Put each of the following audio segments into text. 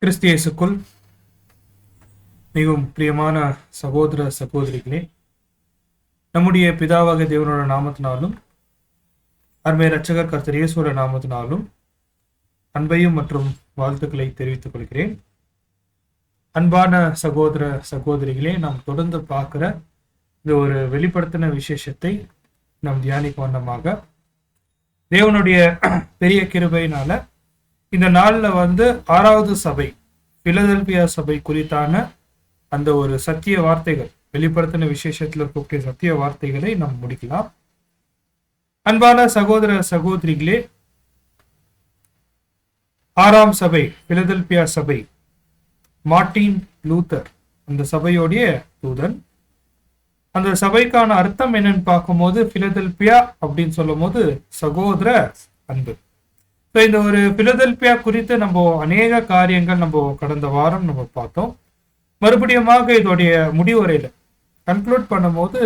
கிறிஸ்து இயேசுக்குள் மிகவும் பிரியமான சகோதர சகோதரிகளே, நம்முடைய பிதாவாக தேவனோட நாமத்தினாலும் அருமை இரட்சகர் கர்த்தர் இயேசுவோட நாமத்தினாலும் அன்பையும் மற்றும் வாழ்த்துக்களை தெரிவித்துக் கொள்கிறேன். அன்பான சகோதர சகோதரிகளே, நாம் தொடர்ந்து பார்க்கிற இந்த ஒரு வெளிப்படுத்தின விசேஷத்தை நாம் தியானிக்க வண்ணமாக தேவனுடைய பெரிய கிருபையினால இந்த நாள்ல 6வது சபை பிலதெல்பியா சபை குறித்தான அந்த ஒரு சத்திய வார்த்தைகள், வெளிப்படுத்தின விசேஷத்துல இருக்கக்கூடிய சத்திய வார்த்தைகளை நாம் முடிக்கலாம். அன்பான சகோதர சகோதரிகளே, 6ஆம் சபை பிலதெல்பியா சபை, மார்ட்டின் லூத்தர் அந்த சபையோடைய தூதன். அந்த சபைக்கான அர்த்தம் என்னன்னு பார்க்கும்போது, பிலதெல்பியா அப்படின்னு சொல்லும் போது சகோதர அன்பு. இந்த ஒரு பிலதெல்பியா குறித்து நம்ம அநேக காரியங்கள் நம்ம கடந்த வாரம் நம்ம பார்த்தோம். மறுபடியுமாக இதோடைய முடிவுரையில கன்க்ளூட் பண்ணும்போது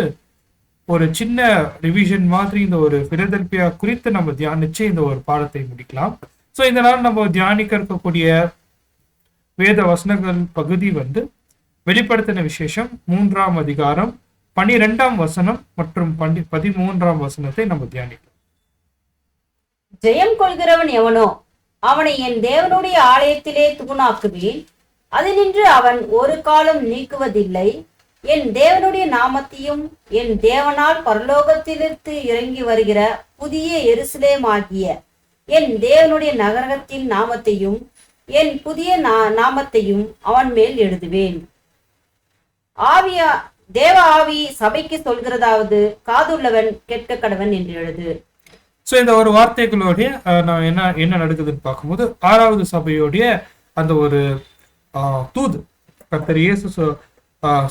ஒரு சின்ன ரிவிஷன் மாதிரி இந்த ஒரு பிலதெல்பியா குறித்து நம்ம தியானிச்சு இந்த ஒரு பாடத்தை முடிக்கலாம். ஸோ இந்த நாள் நம்ம தியானிக்க இருக்கக்கூடிய வேத வசனங்கள் பகுதி வெளிப்படுத்தின விசேஷம் 3ஆம் அதிகாரம் 12ஆம் வசனம் மற்றும் 13ஆம் வசனத்தை நம்ம தியானிக்கலாம். ஜெயம் கொள்கிறவன் எவனோ அவனை என் தேவனுடைய ஆலயத்திலே தூணாக்குவேன், அதினின்று அவன் ஒரு காலம் நீக்குவதில்லை. என் தேவனுடைய நாமத்தையும் என் தேவனால் பரலோகத்திலிருந்து இறங்கி வருகிற புதிய எருசலேம் ஆகிய என் தேவனுடைய நகரத்தின் நாமத்தையும் என் புதிய நாமத்தையும் அவன் மேல் எழுதுவேன். தேவ ஆவி சபைக்கு சொல்கிறதாவது காதுள்ளவன் கேட்க கடவன் என்று எழுது. ஸோ இந்த ஒரு வார்த்தைகளோடைய நான் என்ன நடக்குதுன்னு பார்க்கும்போது, 6வது சபையோடைய அந்த ஒரு தூது கர்த்தர் இயேசு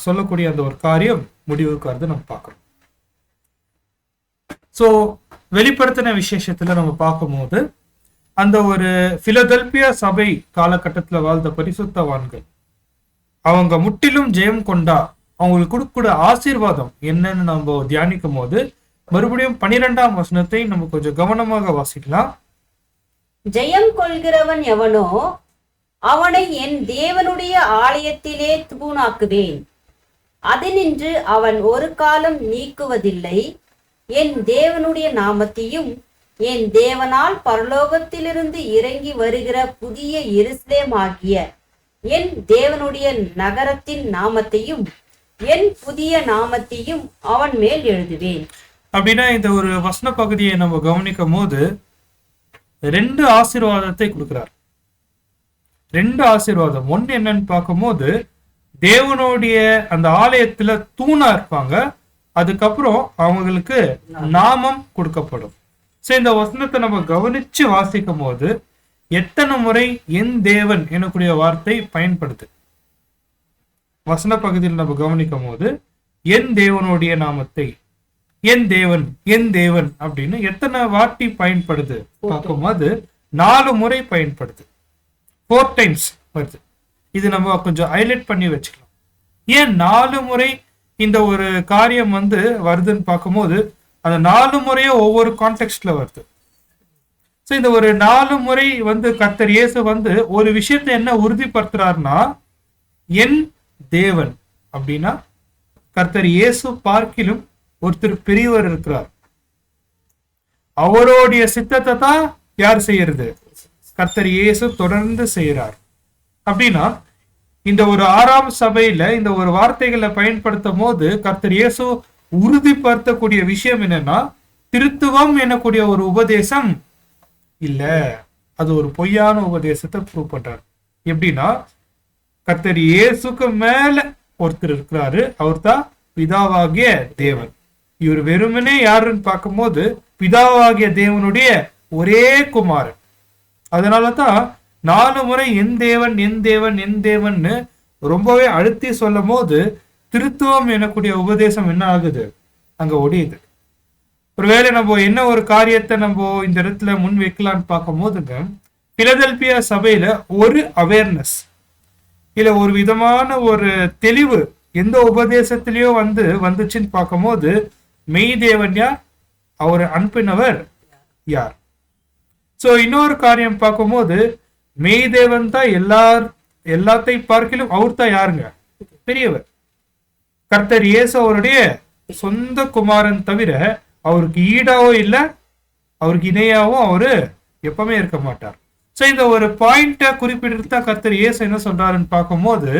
சொல்லக்கூடிய அந்த ஒரு காரியம் முடிவுக்கு வருது நம்ம பார்க்கிறோம். ஸோ வெளிப்படுத்தின விசேஷத்துல நம்ம பார்க்கும்போது, அந்த ஒரு பிலதெல்பியா சபை காலகட்டத்துல வாழ்ந்த பரிசுத்தவான்கள் அவங்க முற்றிலும் ஜெயம் கொண்டா அவங்களுக்கு கொடுக்கூட ஆசீர்வாதம் என்னன்னு நம்ம தியானிக்கும் போது, மறுபடியும் 12ஆம் வசனத்தை நம்ம கொஞ்சம் கவனமாக வாசிக்கலாம். ஜெயம் கொள்கிறவன் எவனோ அவனை என் தேவனுடைய ஆலயத்திலே தூணாக்குவேன், அதினின்று அவன் ஒரு காலம் நீக்குவதில்லை. என் தேவனுடைய நாமத்தையும் என் தேவனால் பரலோகத்திலிருந்து இறங்கி வருகிற புதிய எருசலேம் ஆகிய என் தேவனுடைய நகரத்தின் நாமத்தையும் என் புதிய நாமத்தையும் அவன் மேல் எழுதுவேன். அப்படின்னா இந்த ஒரு வசன பகுதியை நம்ம கவனிக்கும் போது 2 ஆசீர்வாதத்தை கொடுக்கிறார். 2 ஆசீர்வாதம். ஒன்று என்னன்னு பார்க்கும்போது, தேவனுடைய அந்த ஆலயத்துல தூணா இருப்பாங்க, அதுக்கப்புறம் அவங்களுக்கு நாமம் கொடுக்கப்படும். சரி, இந்த வசனத்தை நம்ம கவனிச்சு வாசிக்கும் போது எத்தனை முறை என் தேவன் எனக்கூடிய வார்த்தை பயன்படுது. வசன பகுதியில் நம்ம கவனிக்கும் போது என் தேவனுடைய நாமத்தை, என் தேவன் என் தேவன் அப்படின்னு எத்தனை வாட்டி பயன்படுது பார்க்கும்போது 4 முறை பயன்படுது. 4 டைம்ஸ் வருது. இது நம்ம கொஞ்சம் ஹைலைட் பண்ணி வச்சுக்கலாம். ஏன் 4 முறை இந்த ஒரு காரியம் வருதுன்னு பார்க்கும்போது, அந்த 4 முறையும் ஒவ்வொரு கான்டெக்ட்ல வருது. ஸோ இந்த ஒரு 4 முறை கர்த்தர் இயேசு ஒரு விஷயத்தை என்ன உறுதிப்படுத்துறாருன்னா, என் தேவன் அப்படின்னா கர்த்தர் இயேசு பார்க்கிலும் ஒருத்தர் பெரியவர் இருக்கிறார். அவருடைய சித்தத்தை தான் யார் செய்யறது? கர்த்தர் இயேசு தொடர்ந்து செய்யறார். அப்படின்னா இந்த ஒரு 6ஆம் சபையில இந்த ஒரு வார்த்தைகளை பயன்படுத்தும் போது கர்த்தர் இயேசு உறுதிப்படுத்தக்கூடிய விஷயம் என்னன்னா, திருத்துவம் எனக்கூடிய ஒரு உபதேசம் இல்ல, அது ஒரு பொய்யான உபதேசத்தை ப்ரூவ் பண்றார். எப்படின்னா, கர்த்தர் இயேசுக்கு மேல ஒருத்தர் இருக்கிறாரு, அவர் தான் பிதாவாகிய தேவன். இவர் வெறுமனே யாருன்னு பார்க்கும்போது பிதாவாகிய தேவனுடைய ஒரே குமாரன். அதனாலதான் 4 முறை என் தேவன் என் தேவன் என் தேவன்னு ரொம்பவே அழுத்தி சொல்லும் போது திருத்துவம் எனக்கூடிய உபதேசம் என்ன ஆகுது? அங்க ஒடியுது. ஒருவேளை நம்ம என்ன ஒரு காரியத்தை நம்ம இந்த இடத்துல முன் வைக்கலான்னு பார்க்கும் போதுங்க, பிலதெல்பியா சபையில ஒரு அவேர்னஸ் இல்ல ஒரு விதமான ஒரு தெளிவு எந்த உபதேசத்திலயோ வந்துச்சுன்னு பார்க்கும்போது, மெய் தேவன் யார், அவர் அனுப்பினவர் யார். சோ இன்னொரு காரியம் பார்க்கும்போது, மெய் தேவன் தான் எல்லாத்தையும் பார்க்கிலும் அவர் தான் யாருங்க? பெரியவர். கர்த்தர் இயேசு அவருடைய சொந்த குமாரன் தவிர அவருக்கு ஈடாவோ இல்லை, அவருக்கு இணையாவும் அவரு எப்பவுமே இருக்க மாட்டார். சோ இந்த ஒரு பாயிண்ட குறிப்பிட்டு தான் கர்த்தர் இயேசு என்ன சொல்றாருன்னு பார்க்கும்போது,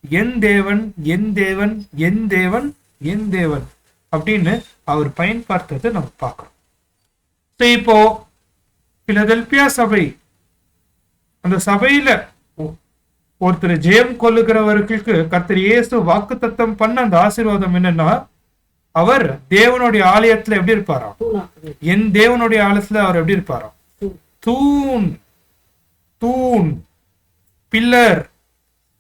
என் தேவன் என் தேவன் என் தேவன் என் தேவன் அப்படின்னு அவர் பயன்படுத்ததை நம்ம பார்க்கிறோம். இப்போ பிலதெல்பியா சபை, அந்த சபையில ஒருத்தர் ஜெயம் கொள்ளுகிறவர்களுக்கு கர்த்தர் இயேசு வாக்குத்தத்தம் பண்ண அந்த ஆசீர்வாதம் என்னன்னா, அவர் தேவனுடைய ஆலயத்துல எப்படி இருப்பாராம்? என் தேவனுடைய ஆலயத்துல அவர் எப்படி இருப்பாராம்? தூண், தூண், பில்லர்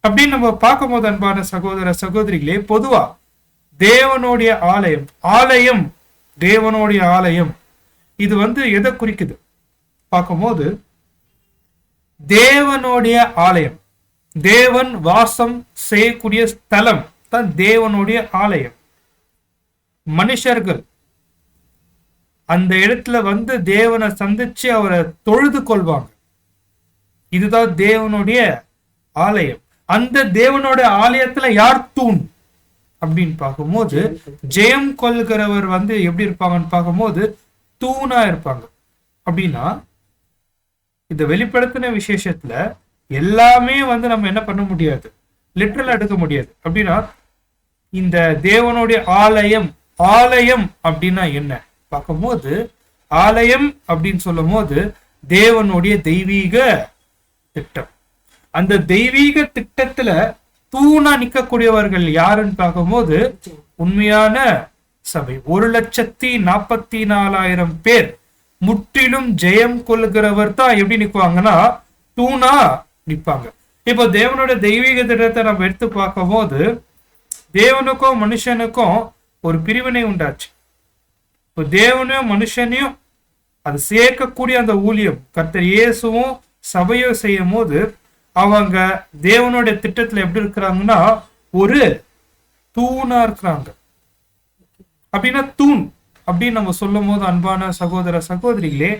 அப்படின்னு நம்ம பார்க்கும் போது அன்பான சகோதர சகோதரிகளே, பொதுவா தேவனுடைய ஆலயம், ஆலயம் தேவனுடைய ஆலயம், இது எதை குறிக்குது பார்க்கும்போது, தேவனுடைய ஆலயம், தேவன் வாசம் செய்யக்கூடிய ஸ்தலம் தான் தேவனுடைய ஆலயம். மனுஷர்கள் அந்த இடத்துல தேவனை சந்திச்சு அவரை தொழுது கொள்வாங்க. இதுதான் தேவனுடைய ஆலயம். அந்த தேவனுடைய ஆலயத்துல யார் தூண் அப்படின்னு பார்க்கும்போது, ஜெயம் கொள்கிறவர் எப்படி இருப்பாங்கன்னு பார்க்கும்போது தூணா இருப்பாங்க. அப்படின்னா இந்த வெளிப்படுத்தின விசேஷத்துல எல்லாமே நம்ம என்ன பண்ண முடியாது, லிட்டரலா எடுக்க முடியாது. அப்படின்னா இந்த தேவனுடைய ஆலயம், ஆலயம் அப்படின்னா என்ன பார்க்கும்போது, ஆலயம் அப்படின்னு சொல்லும் போது தேவனுடைய தெய்வீக திட்டம். அந்த தெய்வீக திட்டத்துல தூணா நிக்கக்கூடியவர்கள் யாருன்னு பார்க்கும்போது உண்மையான சபை. 1,44,000 பேர் முற்றிலும் ஜெயம் கொள்கிறவர் தான் எப்படி நிக்குவாங்கன்னா தூணா நிப்பாங்க. இப்போ தேவனோட தெய்வீக திட்டத்தை நம்ம எடுத்து பார்க்கும் போது தேவனுக்கும் மனுஷனுக்கும் ஒரு பிரிவினை உண்டாச்சு. இப்போ தேவனையும் மனுஷனையும் அது சேர்க்கக்கூடிய அந்த ஊழியம் கர்த்தர் இயேசுவும் சபையும் செய்யும் போது அவங்க தேவனுடைய திட்டத்துல எப்படி இருக்கிறாங்கன்னா ஒரு தூணா இருக்கிறாங்க. அப்படின்னா தூண் அப்படின்னு நம்ம சொல்லும் போது அன்பான சகோதர சகோதரிகளே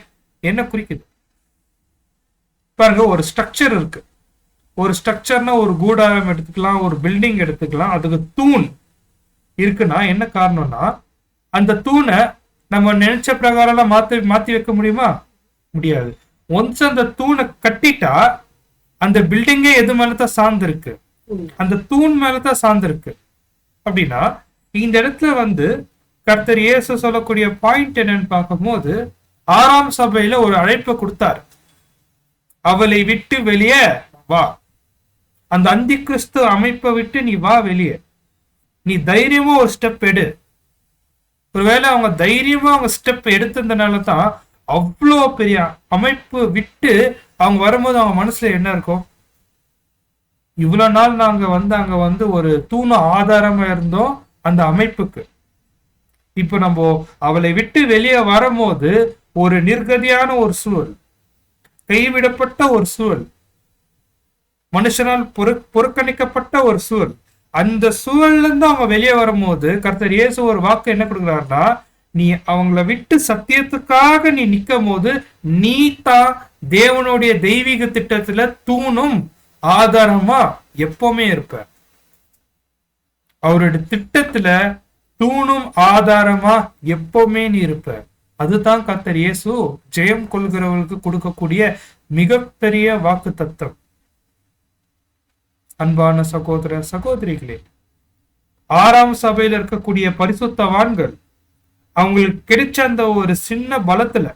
என்ன குறிக்குது பாருங்க. ஒரு ஸ்ட்ரக்சர் இருக்கு. ஒரு ஸ்ட்ரக்சர்னா ஒரு கூடாரம் எடுத்துக்கலாம், ஒரு பில்டிங் எடுத்துக்கலாம். அதுக்கு தூண் இருக்குன்னா என்ன காரணம்னா, அந்த தூணை நம்ம நினைச்ச பிரகாரம் மாத்தி வைக்க முடியுமா? முடியாது. ஒன்ஸ் அந்த தூணை கட்டிட்டா அந்த பில்டிங்கே எது மேலதான் சார்ந்திருக்கு? அந்த தூண் மேலதான் சார்ந்திருக்கு. அப்படின்னா இந்த இடத்துல கர்த்தர் இயேசு சொல்லக்கூடிய பாயிண்ட் என்னன்னு பார்க்கும்போது, 6ஆம் சபையில ஒரு அழைப்பை கொடுத்தார். அவளை விட்டு வெளியே வா, அந்த அந்தி கிறிஸ்து அமைப்பை விட்டு நீ வா வெளியே, நீ தைரியமா ஒரு ஸ்டெப் எடு. ஒருவேளை அவங்க தைரியமா அவங்க ஸ்டெப் எடுத்ததுனால தான் அவ்வளோ பெரிய அமைப்பு விட்டு அவங்க வரும்போது அவங்க மனசுல என்ன இருக்கும்? இவ்வளவு நாள் நாங்க அங்க ஒரு தூண ஆதாரமா இருந்தோம் அந்த அமைப்புக்கு. இப்ப நம்ம அவளை விட்டு வெளியே வரும்போது ஒரு நிர்கதியான ஒரு சூழல், கைவிடப்பட்ட ஒரு சூழல், மனுஷனால் புறக்கணிக்கப்பட்ட ஒரு சூழல். அந்த சூழல்ல இருந்து அவங்க வெளியே வரும்போது கர்த்தர் இயேசு ஒரு வாக்கு என்ன கொடுக்குறாருன்னா, நீ அவங்கள விட்டு சத்தியத்துக்காக நீ நிக்கும் போது நீ தான் தேவனுடைய தெய்வீக திட்டத்துல தூணும் ஆதாரமா எப்பவுமே இருப்ப. அவருடைய திட்டத்துல தூணும் ஆதாரமா எப்பவுமே நீ இருப்ப. அதுதான் கர்த்தர் இயேசு ஜெயம் கொள்கிறவர்களுக்கு கொடுக்கக்கூடிய மிகப்பெரிய வாக்கு தத்தம். அன்பான சகோதர சகோதரிகளே, 6ஆம் சபையில இருக்கக்கூடிய பரிசுத்தவான்கள் அவங்களுக்கு கிடைச்ச அந்த ஒரு சின்ன பலத்துல,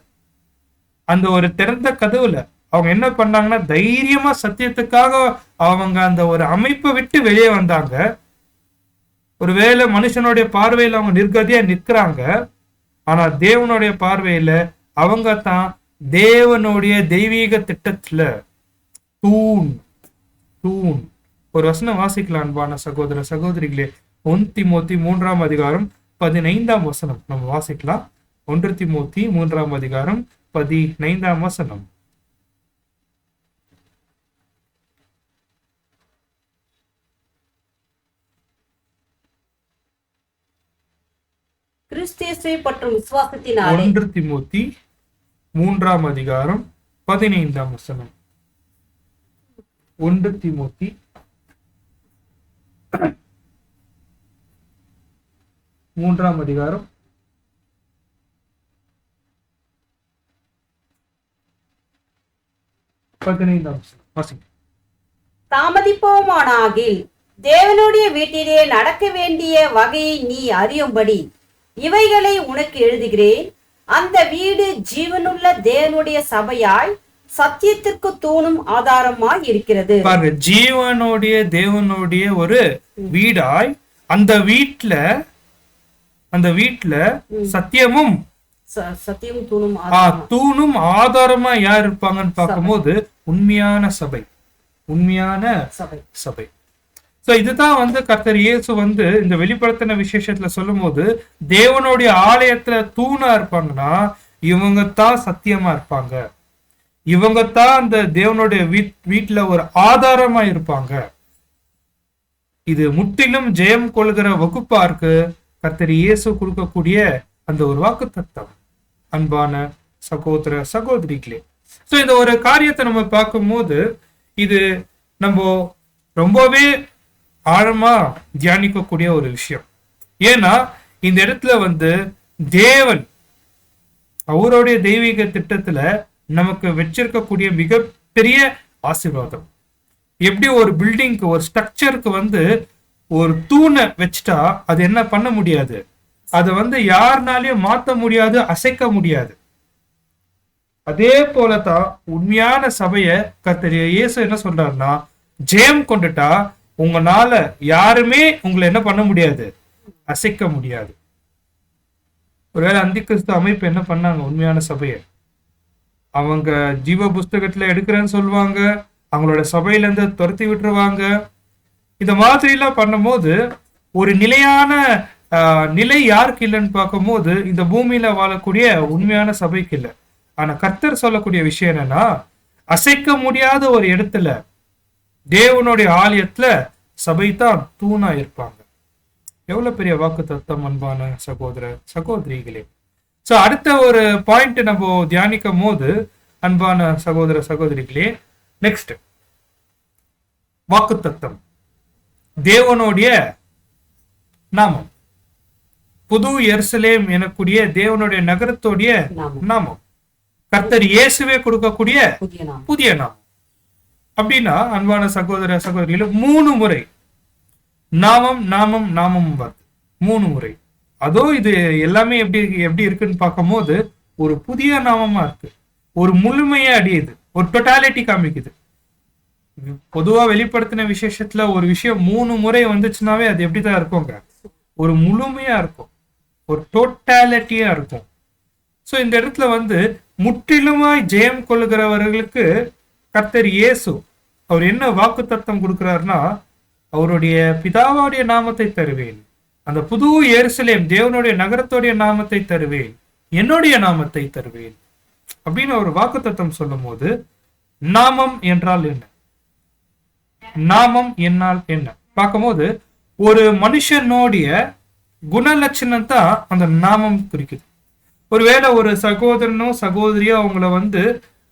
அந்த ஒரு திறந்த கதவுல அவங்க என்ன பண்ணாங்கன்னா தைரியமா சத்தியத்துக்காக அவங்க அந்த ஒரு அமைப்பை விட்டு வெளியே வந்தாங்க. ஒருவேளை மனுஷனுடைய பார்வையில அவங்க நிர்கதியா நிற்கிறாங்க, ஆனா தேவனுடைய பார்வையில அவங்க தான் தேவனுடைய தெய்வீக திட்டத்துல தூண். தூண். ஒரு வசனம் வாசிக்கலாம் அன்பான சகோதர சகோதரிகளே. 1 தீமோத்தி 3ஆம் அதிகாரம் 15ஆம் வசனம் நம்ம வாசிக்கலாம். 1 தீமோத்தி 3ஆம் அதிகாரம் 15ஆம் வசனம். கிறிஸ்தியேசுவை பற்றும் விசுவாசத்தினாலே 1 தீமோத்தி 3ஆம் அதிகாரம் 15ஆம் வசனம். 1 தீமோத்தி 3 அதிகாரம் 15 வாசிங்க. தாமதிப்போமானாகில் தேவனுடைய வீட்டிலே நடக்க வேண்டிய வகையை நீ அறியும்படி இவைகளை உனக்கு எழுதுகிறேன். அந்த வீடு ஜீவனுள்ள தேவனுடைய சபையாய் சத்தியத்திற்கு தூணும் ஆதாரமாய் இருக்கிறது. பாருங்க, ஜீவனுடைய தேவனுடைய ஒரு வீடாய் அந்த வீட்டுல சத்தியமும் சத்தியம் தூணும் தூணும் ஆதாரமா யார் இருப்பாங்கன்னு பார்க்கும்போது உண்மையான சபை. சோ இதுதான் கர்த்தர் இயேசு இந்த வெளிப்படுத்தின விசேஷத்துல சொல்லும் போது தேவனுடைய ஆலயத்துல தூணா இருப்பாங்கன்னா இவங்க தான் சத்தியமா இருப்பாங்க. இவங்க தான் அந்த தேவனுடைய வீட்டுல ஒரு ஆதாரமா இருப்பாங்க. இது முற்றிலும் ஜெயம் கொள்கிற வகுப்பா இருக்கு கர்த்தர் இயேசு கொடுக்கக்கூடிய அந்த ஒரு வாக்கு தத்தம். அன்பான சகோதர சகோதரிகளே, சோ இந்த ஒரு காரியத்தை நம்ம பார்க்கும்போது இது நம்ம ரொம்பவே ஆழமா தியானிக்கக்கூடிய ஒரு விஷயம். ஏன்னா இந்த இடத்துல தேவன் அவருடைய தெய்வீக திட்டத்துல நமக்கு வச்சிருக்கக்கூடிய மிகப்பெரிய ஆசீர்வாதம். எப்படி ஒரு பில்டிங்க்கு ஒரு ஸ்ட்ரக்சருக்கு ஒரு தூணை வச்சுட்டா அது என்ன பண்ண முடியாது, அதை யாருனாலையும் மாத்த முடியாது, அசைக்க முடியாது. அதே போலதான் உண்மையான சபைய கர்த்தர் இயேசு என்ன சொல்றாருன்னா, ஜெயம் கொண்டுட்டா உங்களால யாருமே உங்களை என்ன பண்ண முடியாது, அசைக்க முடியாது. ஒருவேளை அந்தி கிறிஸ்து அமைப்பு என்ன பண்ணாங்க, உண்மையான சபைய அவங்க ஜீவ புஸ்தகத்துல எடுக்கிறேன்னு சொல்லுவாங்க, அவங்களோட சபையில இருந்து துரத்தி விட்டுருவாங்க. இந்த மாதிரி எல்லாம் பண்ணும்போது ஒரு நிலையான நிலை யாருக்கு இல்லைன்னு பார்க்கும்போது இந்த பூமியில வாழக்கூடிய உண்மையான சபைக்கு இல்லை. ஆனா கர்த்தர் சொல்லக்கூடிய விஷயம் என்னன்னா, அசைக்க முடியாத ஒரு இடத்துல தேவனுடைய ஆலயத்துல சபை தான் தூணா இருப்பாங்க. எவ்வளவு பெரிய வாக்கு தத்தம் அன்பான சகோதர சகோதரிகளே. சோ அடுத்த ஒரு பாயிண்ட் நம்ம தியானிக்கும் போது அன்பான சகோதர சகோதரிகளே, நெக்ஸ்ட் வாக்கு தத்தம் தேவனுடைய நாமம், புது எருசலேம் எனக்கூடிய தேவனுடைய நகரத்துடைய நாமம், கர்த்தர் இயேசுவே கொடுக்கக்கூடிய புதிய நாமம். அப்படின்னா அன்பான சகோதர சகோதரிகள் 3 முறை நாமம் நாமம் நாமம் வருது, 3 முறை. அதோ இது எல்லாமே எப்படி இருக்குன்னு பார்க்கும் போது ஒரு புதிய நாமமா இருக்கு, ஒரு முழுமையா அடியுது, ஒரு டோட்டாலிட்டி காமிக்குது. பொதுவா வெளிப்படுத்தின விசேஷத்துல ஒரு விஷயம் 3 முறை வந்துச்சுனாவே அது எப்படிதான் இருக்குங்க, ஒரு முழுமையா இருக்கும், ஒரு டோட்டாலிட்டியா இருக்கும். சோ இந்த இடத்துல முற்றிலுமாய் ஜெயம் கொள்ளுகிறவர்களுக்கு கர்த்தர் இயேசு அவர் என்ன வாக்கு தத்தம் கொடுக்கிறாருன்னா, அவருடைய பிதாவுடைய நாமத்தை தருவேன், அந்த புது எருசலேம் தேவனுடைய நகரத்துடைய நாமத்தை தருவேன், என்னுடைய நாமத்தை தருவேன் அப்படின்னு ஒரு வாக்கு தத்தம் சொல்லும் போது நாமம் என்றால் என்ன, நாமம் என்னால் என்ன பார்க்கும்போது ஒரு மனுஷனுடைய குணலட்சணம் தான் அந்த நாமம் குறிக்குது. ஒருவேளை ஒரு சகோதரனோ சகோதரியோ அவங்கள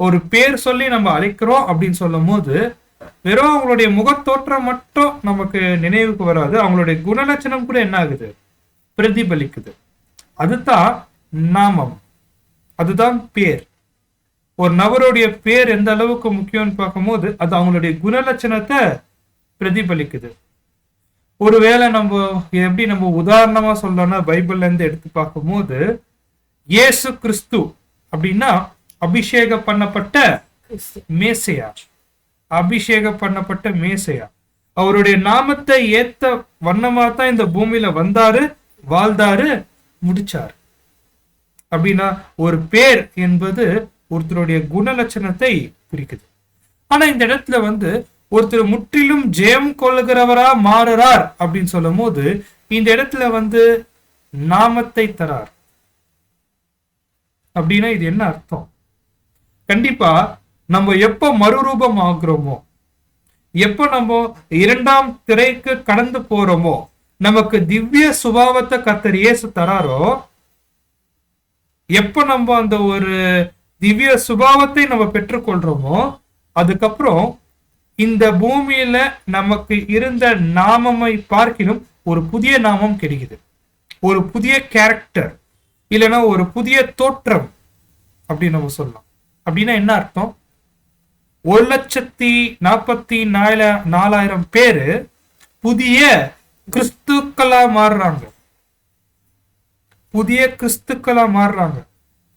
ஒரு பேர் சொல்லி நம்ம அழைக்கிறோம் அப்படின்னு சொல்லும் போது வெறும் அவங்களுடைய முகத்தோற்றம் மட்டும் நமக்கு நினைவுக்கு வராது, அவங்களுடைய குணலட்சணம் கூட என்ன ஆகுது, பிரதிபலிக்குது. அதுதான் நாமம், அதுதான் பேர். ஒரு நபருடைய பேர் எந்த அளவுக்கு முக்கியம்னு பார்க்கும்போது அது அவங்களுடைய குணலட்சணத்தை பிரதிபலிக்குது. ஒருவேளை நம்ம உதாரணமா சொல்லணும்னா பைபிள்ல இருந்து எடுத்து பார்க்கும்போது இயேசு கிறிஸ்து அப்படின்னா அபிஷேகம் பண்ணப்பட்ட மேசையா, அபிஷேகம் பண்ணப்பட்ட மேசையா. அவருடைய நாமத்தை ஏத்த வண்ணமா தான் இந்த பூமியில வந்தாரு, வாழ்ந்தாரு, முடிச்சாரு. அப்படின்னா ஒரு பேர் என்பது ஒருத்தருடைய குணலட்சணத்தை குறிக்குது. ஆனா இந்த இடத்துல ஒருத்தர் முற்றிலும் ஜெயம் கொள்ளுகிறவரா மாறுறார் அப்படின்னு சொல்லும் போது இந்த இடத்துல நாமத்தை தரார். அப்படின்னா இது என்ன அர்த்தம்? கண்டிப்பா நம்ம எப்ப மறுரூபம் ஆகுறோமோ, எப்ப நம்ம 2ஆம் திரைக்கு கடந்து போறோமோ, நமக்கு திவ்ய சுபாவத்தை கர்த்தர் இயேசு தராரோ, எப்ப நம்ம அந்த ஒரு திவ்ய சுபாவத்தை நம்ம பெற்றுக்கொள்றோமோ அதுக்கப்புறம் இந்த பூமியில நமக்கு இருந்த நாமமை பார்க்கிலும் ஒரு புதிய நாமம் கிடைக்குது, ஒரு புதிய கேரக்டர், இல்லைன்னா ஒரு புதிய தோற்றம் அப்படின்னு நம்ம சொல்லலாம். அப்படின்னா என்ன அர்த்தம்? 1,44,000 பேரு புதிய கிறிஸ்துக்களா மாறுறாங்க, புதிய கிறிஸ்துக்களா மாறுறாங்க.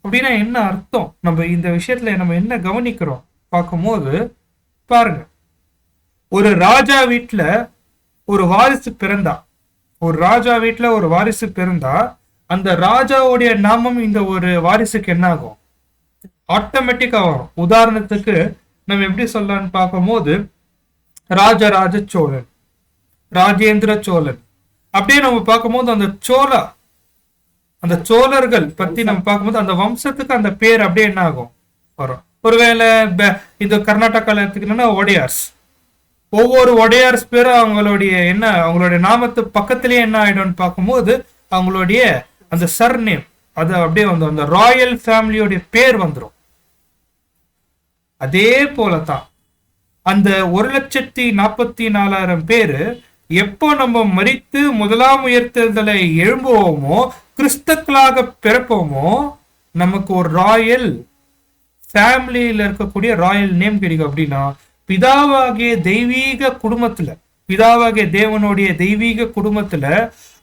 அப்படின்னா என்ன அர்த்தம்? நம்ம இந்த விஷயத்துல நம்ம என்ன கவனிக்கிறோம் பார்க்கும்போது பாருங்க, ஒரு ராஜா வீட்டுல ஒரு வாரிசு பிறந்தா, ஒரு ராஜா வீட்டுல ஒரு வாரிசு பிறந்தா, அந்த ராஜாவுடைய நாமம் இந்த ஒரு வாரிசுக்கு என்ன ஆகும்? ஆட்டோமேட்டிக்கா வரும். உதாரணத்துக்கு நம்ம எப்படி சொல்லலாம்னு பார்க்கும்போது ராஜராஜ சோழன், ராஜேந்திர சோழன், அப்படியே நம்ம பார்க்கும்போது அந்த சோழர்கள் பத்தி நம்ம பார்க்கும்போது அந்த வம்சத்துக்கு அந்த பேர் அப்படியே என்ன ஆகும்? வரும். ஒருவேளை இந்த கர்நாடகால எடுத்துக்கணும்னா ஒடையார்ஸ், ஒவ்வொரு ஒடையார்ஸ் பேரும் அவங்களுடைய நாமத்து பக்கத்திலேயே என்ன ஆயிடும்னு பார்க்கும்போது அவங்களுடைய அந்த சர்நேம் அது அப்படியே வந்து அந்த ராயல் ஃபேமிலியோடைய பேர் வந்துடும். அதே போலதான் அந்த 1,44,000 பேரு எப்போ நம்ம மரித்து முதலாம் உயிர்த்தெழுதலை எழும்புவோமோ, கிறிஸ்தக்களாக பிறப்போமோ, நமக்கு ஒரு ராயல் ஃபேமிலியில இருக்கக்கூடிய ராயல் நேம் கிடைக்கும். அப்படின்னா பிதாவாகிய தெய்வீக குடும்பத்துல, பிதாவாகிய தேவனுடைய தெய்வீக குடும்பத்துல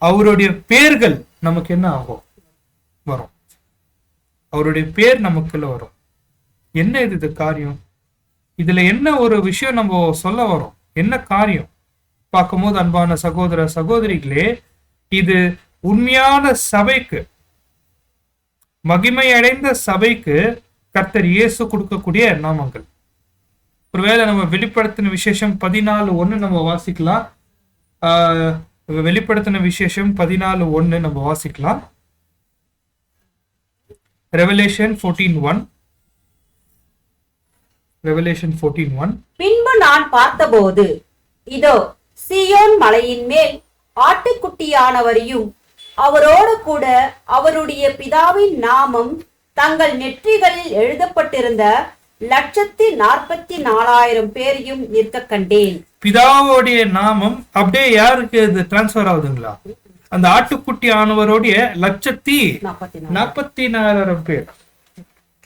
அவருடைய பேர்கள் நமக்கு என்ன ஆகும்? வரும். அவருடைய பேர் நமக்குள்ள வரும். என்ன இது காரியம்? இதுல என்ன ஒரு விஷயம் நம்ம சொல்ல வரோம்? என்ன காரியம் பார்க்கும்போது அன்பான சகோதர சகோதரிகளே, இது உண்மையான சபைக்கு, மகிமை அடைந்த சபைக்கு கர்த்தர் இயேசு கொடுக்கக்கூடிய நாமங்கள். ஒருவேளை நம்ம வெளிப்படுத்தின விசேஷம் 14:1 நம்ம வாசிக்கலாம். வெளிப்படுத்தின விசேஷம் 14:1 நம்ம வாசிக்கலாம். ரெவலேஷன் 14:1. ரெவலேஷன் 14:1. பின்பு நான் பார்த்தபோது இதோ சீயோன் மலையின் மேல் ஆட்டுக்குட்டியானவரையும் அவரோடு கூட அவருடைய பிதாவின் நாமம் தங்கள் நெற்றிகளில் எழுதப்பட்டிருந்த 1,44,000 பேரையும் நிற்க கண்டேன். பிதாவோடைய நாமம் அப்படியே யாருக்கு இது டிரான்ஸ்பர் ஆகுதுங்களா? அந்த ஆட்டுக்குட்டி ஆனவருடைய 1,44,000 பேர்,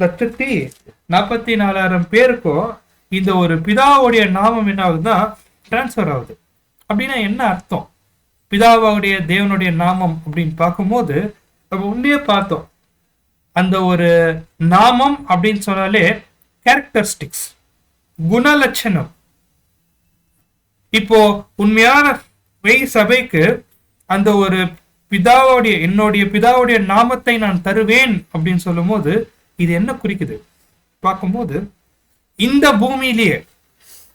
1,44,000 பேருக்கும் இந்த ஒரு பிதாவுடைய நாமம் என்ன ஆகுதுன்னா டிரான்ஸ்பர் ஆகுது. அப்படின்னா என்ன அர்த்தம்? பிதாவுடைய தேவனுடைய நாமம் அப்படின்னு பார்க்கும்போது நம்ம உண்மையே பார்த்தோம், அந்த ஒரு நாமம் அப்படின்னு சொன்னாலே கேரக்டரிஸ்டிக்ஸ், குணலட்சணம். இப்போ உண்மையான சபைக்கு அந்த ஒரு என்னுடைய பிதாவுடைய நாமத்தை நான் தருவேன் அப்படின்னு சொல்லும் போது இது என்ன குறிக்குது பார்க்கும்போது, இந்த பூமியிலேயே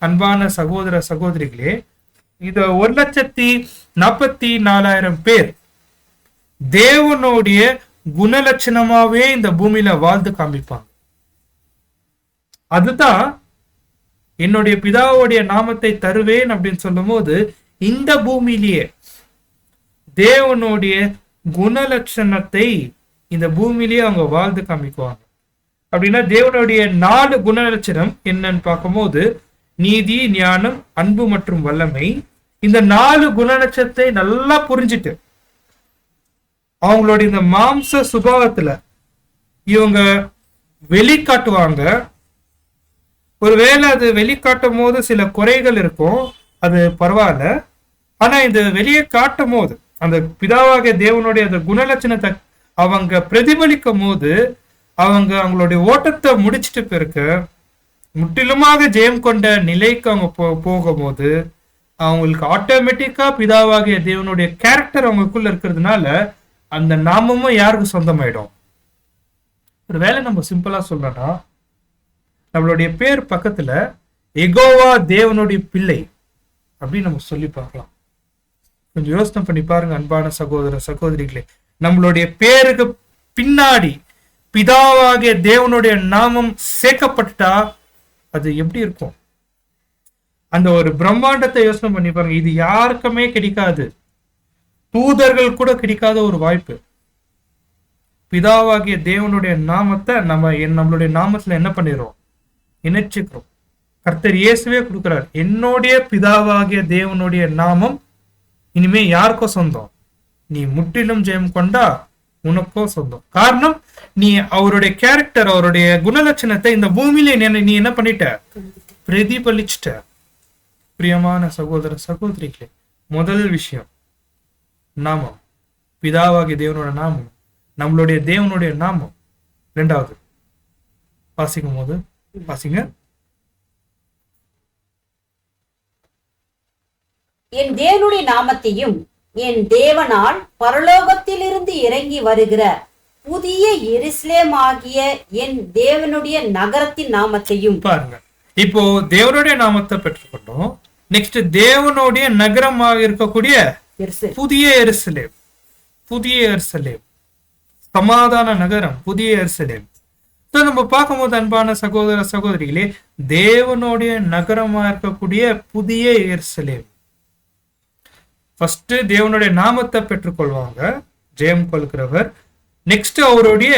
அன்பான சகோதர சகோதரிகளே, இது 1,44,000 பேர் தேவனுடைய குணலட்சணமாவே இந்த பூமியில வாழ்ந்து காமிப்பாங்க. அதுதான் என்னுடைய பிதாவுடைய நாமத்தை தருவேன் அப்படின்னு சொல்லும் போது இந்த பூமியிலேயே தேவனுடைய குணலட்சணத்தை இந்த பூமியிலேயே அவங்க வாழ்ந்து காமிக்குவாங்க. அப்படின்னா தேவனுடைய 4 குணலட்சணம் என்னன்னு பார்க்கும்போது நீதி, ஞானம், அன்பு மற்றும் வல்லமை. இந்த 4 குணலட்சணத்தை நல்லா புரிஞ்சுட்டு அவங்களுடைய இந்த மாம்ச சுபாவத்துல இவங்க வெளிக்காட்டுவாங்க. ஒருவேளை அது வெளிக்காட்டும் போது சில குறைகள் இருக்கும், அது பரவாயில்ல. ஆனா இந்த வெளியே காட்டும் போது அந்த பிதாவாகிய தேவனுடைய அந்த குணலட்சணத்தை அவங்க பிரதிபலிக்கும் போது அவங்க அவங்களுடைய ஓட்டத்தை முடிச்சிட்டு பிறகு முற்றிலுமாக ஜெயம் கொண்ட நிலைக்கு அவங்க போகும்போது அவங்களுக்கு ஆட்டோமேட்டிக்கா பிதாவாகிய தேவனுடைய கேரக்டர் அவங்களுக்குள்ள இருக்கிறதுனால அந்த நாமமும் யாருக்கு சொந்தமாயிடும். ஒரு வேலை நம்ம சிம்பிளா சொல்லணும்னா, நம்மளுடைய பேர் பக்கத்துல எகோவா தேவனுடைய பிள்ளை அப்படின்னு நம்ம சொல்லி பார்க்கலாம். கொஞ்சம் யோசனை பண்ணி பாருங்க அன்பான சகோதர சகோதரிகளே, நம்மளுடைய பேருக்கு பின்னாடி பிதாவாகிய தேவனுடைய நாமம் சேர்க்கப்பட்டா அது எப்படி இருக்கும்? அந்த ஒரு பிரம்மாண்டத்தை யோசனை பண்ணி பாருங்க. இது யாருக்குமே கிடைக்காது, தூதர்கள் கூட கிடைக்காத ஒரு வாய்ப்பு. பிதாவாகிய தேவனுடைய நாமத்தை நம்மளுடைய நாமத்துல என்ன பண்ணிடுறோம்? இணைச்சுக்கிறோம். கர்த்தர் இயேசுவே கொடுக்கிறார். என்னுடைய பிதாவாகிய தேவனுடைய நாமம் இனிமே யாருக்கோ சொந்தம், நீ முற்றிலும் ஜெயம் கொண்டா உனக்கோ சொந்தம். காரணம், நீ அவருடைய கேரக்டர், அவருடைய குணலட்சணத்தை இந்த பூமியில நீ என்ன பண்ணிட்ட, பிரதிபலிச்சிட்ட. பிரியமான சகோதர சகோதரிகளே, முதல் விஷயம் நாமம், பிதாவாகிய தேவனோட நாமம், நம்மளுடைய தேவனுடைய நாமம். இரண்டாவது வாசிக்கும் போது வாசிங்க. என் தேவனுடைய நாமத்தையும் என் தேவனால் பரலோகத்திலிருந்து இறங்கி வருகிற புதிய எருசலேம் ஆகிய என் தேவனுடைய நகரத்தின் நாமத்தையும். பாருங்க, இப்போ தேவனுடைய நாமத்தை பெற்றுக்கொண்டோம். நெக்ஸ்ட் தேவனுடைய நகரமாக இருக்கக்கூடிய புதிய எருசலேம், புதிய எருசலேம், சமாதான நகரம், புதிய எருசலேம். நம்ம பார்க்கும்போது அன்பான சகோதர சகோதரிகளே, தேவனுடைய நகரமா இருக்கக்கூடிய புதிய எருசலேம். ஃபர்ஸ்ட் தேவனுடைய நாமத்தை பெற்றுக்கொள்வாங்க, ஜெயம் கொள்கிறவர். நெக்ஸ்ட் அவருடைய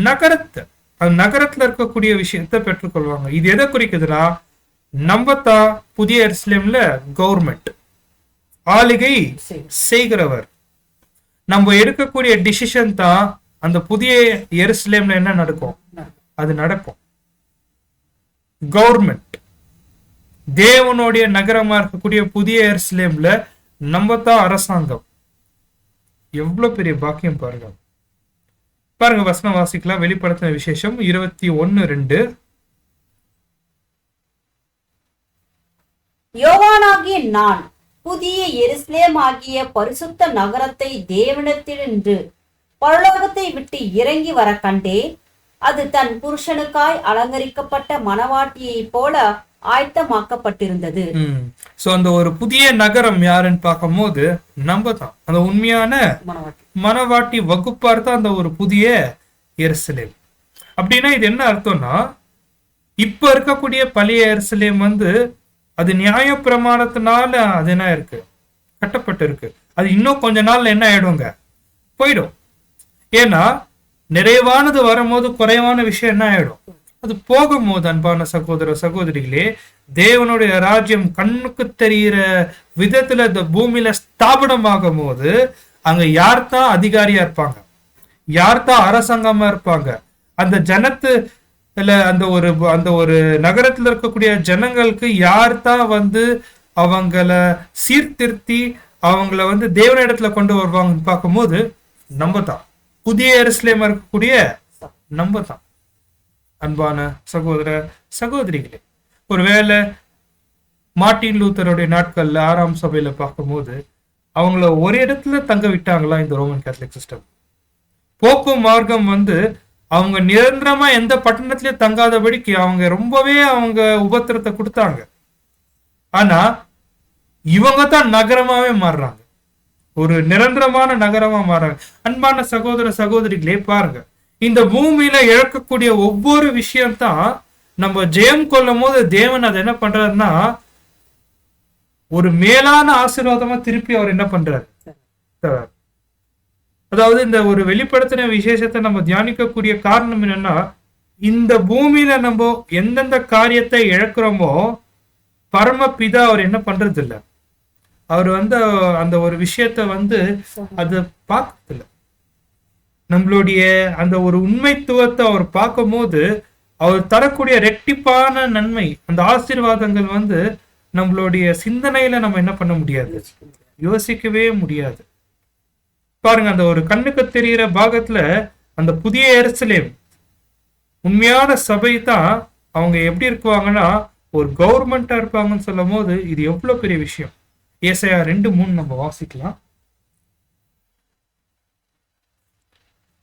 நகரத்தை, அந்த நகரத்துல இருக்கக்கூடிய விஷயத்தை பெற்றுக்கொள்வாங்க. இது எதை குறிக்குதுன்னா, நம்ம தான் புதிய எருசலேம்ல கவர்மெண்ட், ஆளுகை செய்கிறவர். நம்ம எடுக்கக்கூடிய டிசிஷன் தான் அந்த புதிய எருசலேம்ல என்ன நடக்கும், அது நடக்கும். கவர்மெண்ட், தேவனுடைய நகரமா இருக்கக்கூடிய புதிய எருசலேம்ல நம்ம தான் அரசாங்கம். எவ்வளவு பெரிய பாக்கியம் பாருங்க. பாருங்க, வசனம் வாசிக்கலாம். வெளிப்படுத்தின விசேஷம் 21:2. யோவானாகிய நான் புதிய எருசலேம் ஆகிய பரிசுத்த நகரத்தை தேவனிடத்தினின்று பரலோகத்தை விட்டு இறங்கி வர கண்டேன். அது தன் புருஷனுக்காய் அலங்கரிக்கப்பட்ட மணவாட்டியை போல ஆயத்தமாக்கப்பட்டிருந்தது. சோ அந்த ஒரு புதிய நகரம் யாருன்னு பார்க்கும் போது நம்ம தான் அந்த உண்மையான மணவாட்டி வகுப்பார் தான் அந்த ஒரு புதிய எருசலேம். அப்படின்னா இது என்ன அர்த்தம்னா, இப்ப இருக்கக்கூடிய பழைய எருசலேம் அது நியாய பிரமாணத்தினால அது என்ன இருக்கு, கட்டப்பட்டு இருக்கு. அது இன்னும் கொஞ்ச நாள்ல என்ன ஆயிடுங்க, போயிடும். ஏன்னா நிறைவானது வரும்போது குறைவான விஷயம் என்ன ஆயிடும், அது போகும்போது அன்பான சகோதர சகோதரிகளே, தேவனுடைய ராஜ்யம் கண்ணுக்கு தெரிகிற விதத்துல இந்த பூமியில ஸ்தாபனமாகும் போது அங்க யார் தான் அதிகாரியா இருப்பாங்க, யார் தான் அரசாங்கமா இருப்பாங்க, அந்த ஜனத்துல அந்த ஒரு நகரத்துல இருக்கக்கூடிய ஜனங்களுக்கு யார் தான் அவங்கள சீர்திருத்தி அவங்கள தேவனிடத்துல கொண்டு வருவாங்கன்னு பார்க்கும்போது நம்ம தான் புதிய எருசலேம் இருக்கக்கூடிய நம்ம தான். அன்பான சகோதர சகோதரிகளே, ஒருவேளை மார்ட்டின் லூத்தருடைய நாட்கள்ல 6ஆம் சபையில பார்க்கும்போது அவங்கள ஒரு இடத்துல தங்க விட்டாங்களா இந்த ரோமன் கேத்தலிக் சிஸ்டம். போப்பு மார்க்கம் அவங்க நிரந்தரமா எந்த பட்டணத்திலயும் தங்காதபடிக்கு அவங்க ரொம்பவே அவங்க உபத்திரத்தை கொடுத்தாங்க. ஆனா இவங்க தான் நகரமாவே மாறுறாங்க, ஒரு நிரந்தரமான நகரமா மாறாங்க. அன்பான சகோதர சகோதரிகளே, பாருங்க, இந்த பூமியில இழக்கக்கூடிய ஒவ்வொரு விஷயம்தான் நம்ம ஜெயம் கொள்ளும் போது தேவன் அதை என்ன பண்றாருன்னா ஒரு மேலான ஆசீர்வாதமா திருப்பி அவர் என்ன பண்றாரு. அதாவது இந்த ஒரு வெளிப்படுத்தின விசேஷத்தை நம்ம தியானிக்கக்கூடிய காரணம் என்னன்னா, இந்த பூமியில நம்ம எந்தெந்த காரியத்தை இழக்கிறோமோ பரமபிதா அவர் என்ன பண்றது இல்ல, அவர் அந்த ஒரு விஷயத்த அது பார்க்கறது இல்ல. நம்மளுடைய அந்த ஒரு உண்மைத்துவத்தை அவர் பார்க்கும் போது அவர் தரக்கூடிய ரெட்டிப்பான நன்மை, அந்த ஆசீர்வாதங்கள் நம்மளுடைய சிந்தனையில நம்ம என்ன பண்ண முடியாது, யோசிக்கவே முடியாது. பாருங்க, அந்த ஒரு கண்ணுக்கு தெரிகிற பாகத்துல அந்த புதிய எருசலேம் உண்மையான சபை தான் அவங்க எப்படி இருக்குவாங்கன்னா ஒரு கவர்மெண்டா இருப்பாங்கன்னு சொல்லும் போது இது எவ்வளவு பெரிய விஷயம். ஏசாயா 2:3 நம்ம வாசிக்கலாம்.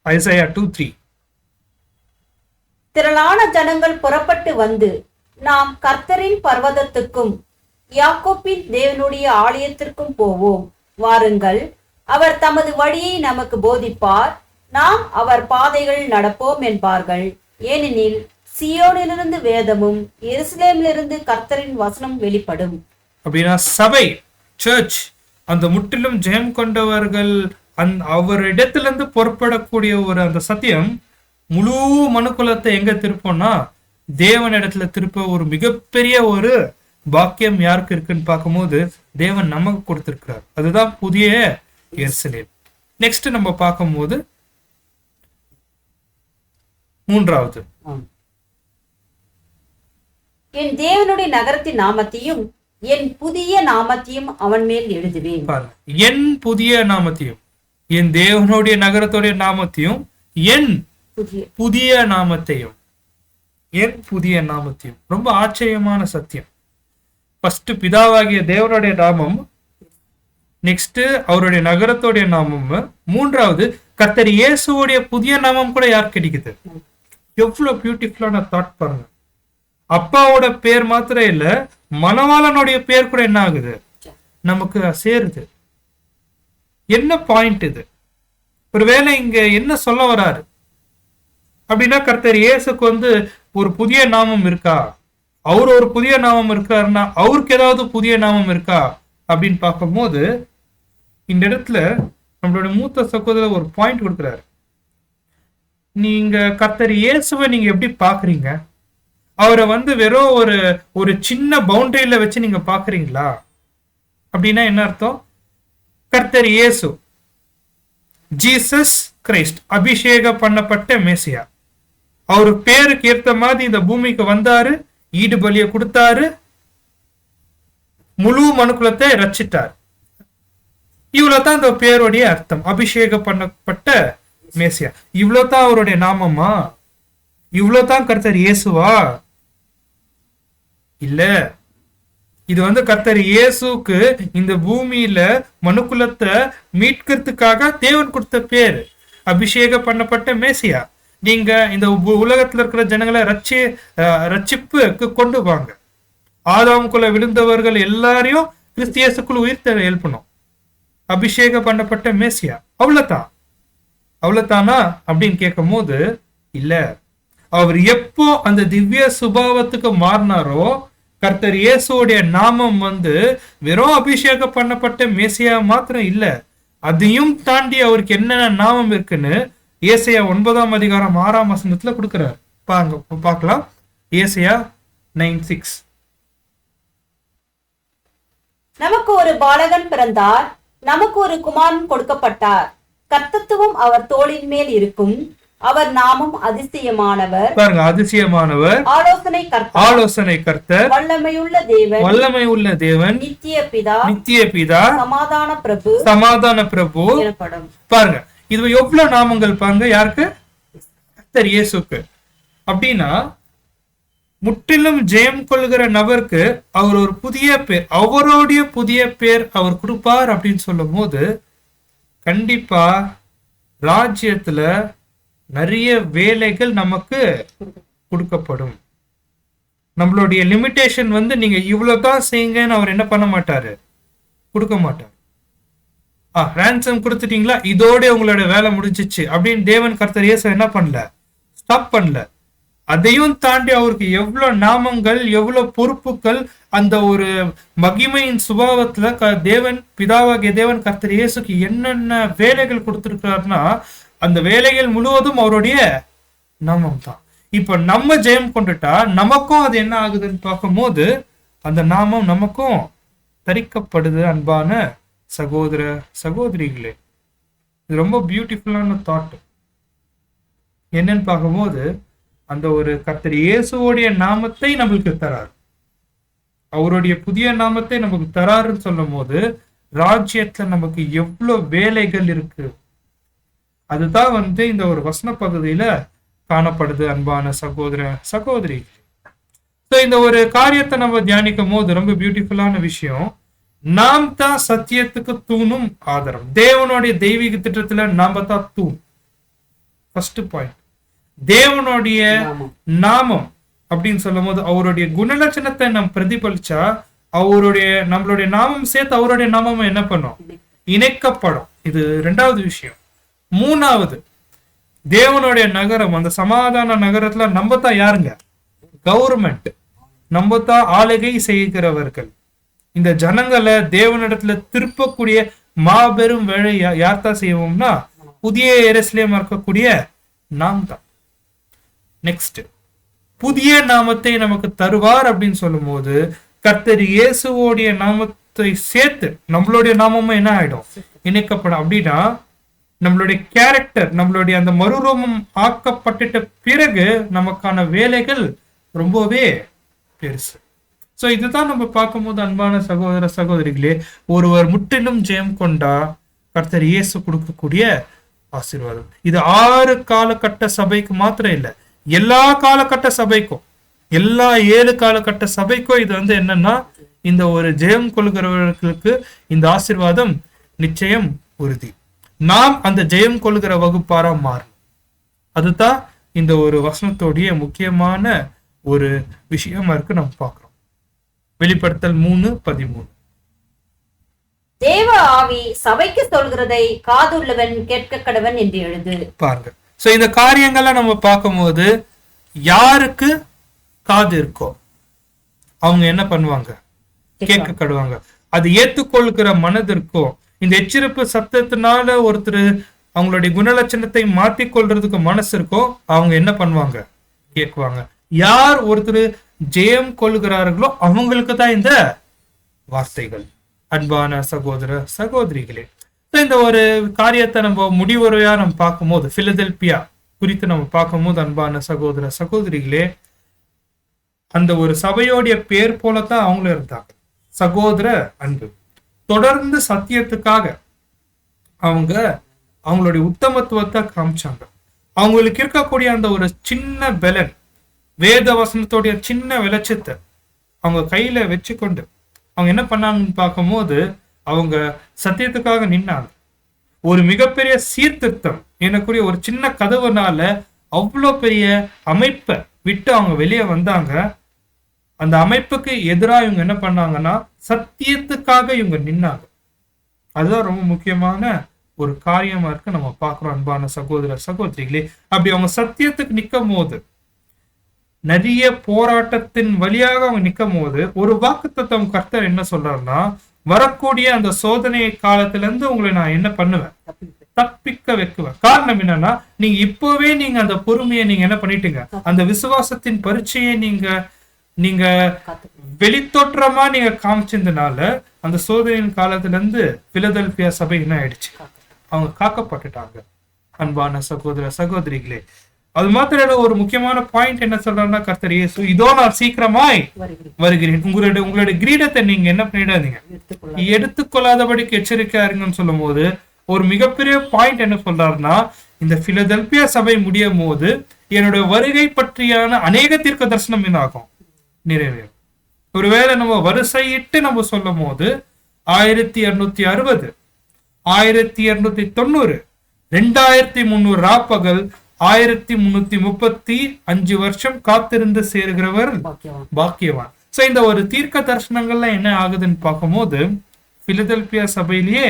ஐசாயா 2:3. திரளான ஜனங்கள் புறப்பட்டு வந்து நாம் கர்த்தரின் பர்வதத்துக்கும் யாக்கோப்பின் தேவனுடைய ஆலயத்திற்கும் போவோம், வாருங்கள், அவர் தமது வழியை நமக்கு போதிப்பார், நாம் அவர் பாதைகள் நடப்போம் என்பார்கள். ஏனெனில் சியோனிலிருந்து வேதமும் எருசலேமிலிருந்து கர்த்தரின் வசனம் வெளிப்படும். அப்படின்னா சபை, சர்ச், அந்த முற்றிலும் ஜெயம் கொண்டவர்கள் அவரிடத்திலிருந்து புறப்படக்கூடிய ஒரு அந்த சத்தியம் முழு மனுக்குலத்தை எங்க திருப்போம்னா தேவன் இடத்துல திருப்ப ஒரு மிகப்பெரிய ஒரு பாக்கியம் யாருக்கு இருக்குன்னு பார்க்கும்போது தேவன் நமக்கு கொடுத்திருக்கிறார். அதுதான் புதிய எருசலேம். நெக்ஸ்ட் நம்ம பார்க்கும்போது மூன்றாவது, என் தேவனுடைய நகரத்தின் நாமத்தையும் என் புதிய நாமத்தையும் அவன் மேல் எழுதுவேன். என் புதிய நாமத்தையும், என் தேவனுடைய நகரத்துடைய நாமத்தையும், என் புதிய நாமத்தையும், என் புதிய நாமத்தையும். ரொம்ப ஆச்சரியமான சத்தியம். ஃபர்ஸ்ட் பிதாவாகிய தேவனுடைய நாமம், நெக்ஸ்ட் அவருடைய நகரத்துடைய நாமம், மூன்றாவது கர்த்தர் இயேசுவோடைய புதிய நாமம் கூட யார் கிடைக்குது. எவ்வளவு பியூட்டிஃபுல்லான தாட் பாருங்க. அப்பாவோட பேர் மாத்திரம் இல்ல, மணவாளனுடைய பேர் கூட என்ன ஆகுது, நமக்கு சேருது. என்ன பாயிண்ட் இது? ஒருவேளை இங்க என்ன சொல்ல வராரு அப்படின்னா, கர்த்தர் இயேசுக்கு ஒரு புதிய நாமம் இருக்கா, அவர் ஒரு புதிய நாமம் இருக்காருன்னா அவருக்கு ஏதாவது புதிய நாமம் இருக்கா அப்படின்னு பார்க்கும்போது இந்த இடத்துல நம்மளோட மூத்த சகோதரர் ஒரு பாயிண்ட் கொடுக்குறாரு. நீங்க கர்த்தர் இயேசுவை நீங்க எப்படி பாக்குறீங்க? அவரை வெறும் ஒரு சின்ன பவுண்டரியில வச்சு நீங்க பாக்குறீங்களா அப்படின்னா என்ன அர்த்தம்? கர்த்தர் இயேசு, ஜீசஸ் கிரைஸ்ட், அபிஷேக பண்ணப்பட்ட மேசியா, அவரு பேருக்கு ஏற்ற மாதிரி இந்த பூமிக்கு வந்தாரு, ஈடு பலியை கொடுத்தாரு, முழு மனுக்குலத்தை ரட்சித்தார். இவ்வளவுதான் இந்த பேருடைய அர்த்தம், அபிஷேக பண்ணப்பட்ட மேசியா. இவ்வளவுதான் அவருடைய நாமமா? இவ்வளவுதான் கர்த்தர் இயேசுவா? இல்ல, இது கர்த்தர் இயேசுக்கு இந்த பூமியில மனுக்குலத்தை மீட்கிறதுக்காக தேவன் கொடுத்த பேர், அபிஷேக பண்ணப்பட்ட மேசியா. நீங்க இந்த உலகத்துல இருக்கிற ஜனங்களை ரட்சிப்புக்கு கொண்டு வாங்க. ஆதாமுக்குள்ள விழுந்தவர்கள் எல்லாரையும் கிறிஸ்து இயேசுக்குள்ள உயிர்த்த எழுப்பணும். அபிஷேக பண்ணப்பட்ட மேசியா. அவ்வளவுதானா அப்படின்னு கேட்கும் போது இல்ல. அவர் எப்போ அந்த திவ்ய சுபாவத்துக்கு மாறினாரோ, கர்த்தர் இயேசுடைய நாமம் வெறும் அபிஷேக பண்ணப்பட்ட மேசியா மாத்திரம் இல்ல, அதையும் தாண்டி அவருக்கு என்னென்ன நாமம் இருக்குன்னு ஏசாயா 9ஆம் அதிகாரம் 6ஆம் வசனத்துல கொடுக்கிறார். பார்க்கலாம். ஏசாயா 9:6. நமக்கு ஒரு பாலகன் பிறந்தார், நமக்கு ஒரு குமாரன் கொடுக்கப்பட்டார், கர்த்தத்துவம் அவர் தோளின் மேல் இருக்கும், அவர் நாமம் அதிசயமானவர். பாருங்க, அதிசயமானவர், ஆலோசனை கர்த்தர், வல்லமையுள்ள தேவன், நித்திய பிதா, சமாதான பிரபு எனப்படும். பாருங்க, இது எவ்வளவு நாமங்கள் பாருங்க. யாருக்கு? கர்த்தர் இயேசுக்கு. அப்படின்னா முற்றிலும் ஜெயம் கொள்கிற நபருக்கு அவர் ஒரு புதிய பேர், அவருடைய புதிய பேர் அவர் கொடுப்பார் அப்படின்னு சொல்லும் போது கண்டிப்பா ராஜ்யத்துல நிறைய வேலைகள் நமக்கு கொடுக்கப்படும். நம்மளுடைய லிமிட்டேஷன் நீங்க இவ்வளவுதான் செய்யுங்கன்னு அவர் என்ன பண்ண மாட்டாரு, கொடுக்க மாட்டார். ரான்சம் கொடுத்துட்டீங்களா, இதோட உங்களோட வேலை முடிஞ்சிச்சு அப்படின்னு தேவன் கர்த்தர் இயேசு என்ன பண்ணல, ஸ்டாப் பண்ணல. அதையும் தாண்டி அவருக்கு எவ்வளவு நாமங்கள், எவ்வளவு பொறுப்புகள், அந்த ஒரு மகிமையின் சுபாவத்துல தேவன் பிதாவாகிய தேவன் கர்த்தர் இயேசுக்கு என்னென்ன வேலைகள் கொடுத்திருக்கிறார்னா அந்த வேலைகள் முழுவதும் அவருடைய நாமம் தான். இப்ப நம்ம ஜெயம் கொண்டுட்டா நமக்கும் அது என்ன ஆகுதுன்னு பார்க்கும்போது அந்த நாமம் நமக்கும் தரிக்கப்படுது. அன்பான சகோதர சகோதரிகளே, இது ரொம்ப பியூட்டிஃபுல்லான தாட். என்னன்னு பார்க்கும்போது அந்த ஒரு கர்த்தர் இயேசுவோடைய நாமத்தை நம்மளுக்கு தரார், அவருடைய புதிய நாமத்தை நமக்கு தராருன்னு சொல்லும் போது ராஜ்யத்துல நமக்கு எவ்வளவு வேலைகள் இருக்கு அதுதான் இந்த ஒரு வசன பகுதியில காணப்படுது. அன்பான சகோதர சகோதரி, இந்த ஒரு காரியத்தை நம்ம தியானிக்கும் போது ரொம்ப பியூட்டிஃபுல்லான விஷயம், நாம் தான் சத்தியத்துக்கு தூணும் ஆதாரம். தேவனுடைய தெய்வீக திட்டத்துல நாம தான் தூண். ஃபர்ஸ்ட் பாயிண்ட், தேவனுடைய நாமம் அப்படின்னு சொல்லும் போது அவருடைய குணலட்சணத்தை நம்ம பிரதிபலிச்சா நம்மளுடைய நாமம் சேர்த்து அவருடைய நாமம் என்ன பண்ணும், இணைக்கப்படும். இது ரெண்டாவது விஷயம். மூணாவது, தேவனுடைய நகரம், அந்த சமாதான நகரத்துல நம்ம தான் யாருங்க, கவர்மெண்ட், நம்ம தான் ஆளுகை செய்கிறவர்கள். இந்த ஜனங்களை தேவனிடத்துல திருப்பக்கூடிய மாபெரும் வேலை யார் தான் செய்வோம்னா புதிய எருசலேம் இருக்கக்கூடிய நாம் தான். நெக்ஸ்ட், புதிய நாமத்தை நமக்கு தருவார் அப்படின்னு சொல்லும் போது கர்த்தர் இயேசுவோடைய நாமத்தை சேர்த்து நம்மளுடைய நாமமும் என்ன ஆயிடும், இணைக்கப்படும். அப்படின்னா நம்மளுடைய கேரக்டர், நம்மளுடைய அந்த மறுரூபம் ஆக்கப்பட்டுட்ட பிறகு நமக்கான வேலைகள் ரொம்பவே பெருசு. சோ இதுதான் நம்ம பார்க்கும்போது அன்பான சகோதர சகோதரிகளே, ஒருவர் முற்றிலும் ஜெயம் கொண்டா கர்த்தர் இயேசு கொடுக்கக்கூடிய ஆசீர்வாதம். இது 6 காலகட்ட சபைக்கு மாத்திரம் இல்ல, எல்லா காலகட்ட சபைக்கும், எல்லா 7 காலகட்ட சபைக்கும் இது என்னன்னா, இந்த ஒரு ஜெயம் கொள்கிறவர்களுக்கு இந்த ஆசீர்வாதம் நிச்சயம் உறுதி. நாம் அந்த ஜெயம் கொள்கிற வகுப்பாரா மாறும். அதுதான் இந்த ஒரு வசனத்தோடைய முக்கியமான ஒரு விஷயமா இருக்கு. நம்ம பார்க்கிறோம். வெளிப்படுத்தல் 3:13. தேவ ஆவி சபைக்கு சொல்கிறதை காதுள்ளவன் கேட்க கடவன் என்று எழுது. பாருங்க. சோ இந்த காரியங்கள்லாம் நம்ம பார்க்கும்போது யாருக்கு காது இருக்கோ அவங்க என்ன பண்ணுவாங்க, கேட்க கடுவாங்க. அது ஏத்துக்கொள்கிற மனது இருக்கோ, இந்த எச்சரிப்பு சத்தத்தினால ஒருத்தர் அவங்களுடைய குணலட்சணத்தை மாற்றி கொள்றதுக்கு மனசு இருக்கோ அவங்க என்ன பண்ணுவாங்க, கேட்குவாங்க. யார் ஒருத்தர் ஜெயம் கொள்கிறார்களோ அவங்களுக்கு தான் இந்த வார்த்தைகள். அன்பான சகோதர சகோதரிகளே, இந்த ஒரு காரியத்தை நம்ம முடிவுரையா நம்ம பார்க்கும்போது, பிலதெல்பியா குறித்து நம்ம பார்க்கும்போது அன்பான சகோதர சகோதரிகளே, அந்த ஒரு சபையோடைய பேர் போலத்தான் அவங்களும் இருந்தாங்க. சகோதர அன்பு. தொடர்ந்து சத்தியத்துக்காக அவங்க அவங்களுடைய உத்தமத்துவத்தை காமிச்சாங்க. அவங்களுக்கு இருக்கக்கூடிய அந்த ஒரு சின்ன பலன், வேத வசனத்தோடைய சின்ன வெளிச்சத்தை அவங்க கையில வச்சுக்கொண்டு அவங்க என்ன பண்ணாங்கன்னு பார்க்கும்போது அவங்க சத்தியத்துக்காக நின்னாங்க. ஒரு மிகப்பெரிய சீர்திருத்தம் எனக்குரிய ஒரு சின்ன கதவுனால அவ்வளோ பெரிய அமைப்பை விட்டு அவங்க வெளியே வந்தாங்க. அந்த அமைப்புக்கு எதிராக இவங்க என்ன பண்ணாங்கன்னா சத்தியத்துக்காக இவங்க நின்னாங்க. அதுதான் ரொம்ப முக்கியமான ஒரு காரியமா இருக்கு. நம்ம பார்க்கிறோம் அன்பான சகோதர சகோதரிகளே. அப்படி அவங்க சத்தியத்துக்கு நிற்கும் போது, நிறைய போராட்டத்தின் வழியாக அவங்க நிற்கும் போது, ஒரு வாக்குத்தத்தம் கர்த்தர் என்ன சொல்றாருன்னா, வரக்கூடிய அந்த சோதனை காலத்துல இருந்து உங்களை நான் என்ன பண்ணுவேன், தப்பிக்க வைக்குவேன். காரணம் என்னன்னா, நீங்க இப்பவே நீங்க அந்த பொறுமையை நீங்க என்ன பண்ணிட்டீங்க, அந்த விசுவாசத்தின் பரீட்சையை நீங்க வெளித்தோற்றமா நீங்க காமிச்சதுனால அந்த சோதனையின் காலத்துல இருந்து பிலதெல்பியா சபை என்ன ஆயிடுச்சு, அவங்க காக்கப்பட்டுட்டாங்க. அன்பான சகோதர சகோதரிகளே, அது மாத்திரம் ஒரு முக்கியமான பாயிண்ட் என்ன சொல்றாருன்னா, கர்த்தர் இயேசு இதோ நான் சீக்கிரமாய் வருகிறேன். உங்களுடைய கிரீடத்தை நீங்க என்ன பண்ணிடாதீங்க, எடுத்துக்கொள்ளாதபடிக்கு எச்சரிக்கையா இருங்கன்னு சொல்லும் போது ஒரு மிகப்பெரிய பாயிண்ட் என்ன சொல்றாருன்னா, இந்த பிலதெல்பியா சபை முடியும் போது என்னுடைய வருகை பற்றியான அநேக தீர்க்க தரிசனம் என்ன ஆகும், நிறைவேறும். ஒருவேளை நம்ம வரிசையிட்டு நம்ம சொல்லும் போது 1260, 1290, 2300 ராப்பகல், 1335 வருஷம் காத்திருந்து சேருகிறவர் பாக்கியவான். சோ இந்த ஒரு தீர்க்க தரிசனங்கள்லாம் என்ன ஆகுதுன்னு பார்க்கும்போது பிலதெல்பியா சபையிலேயே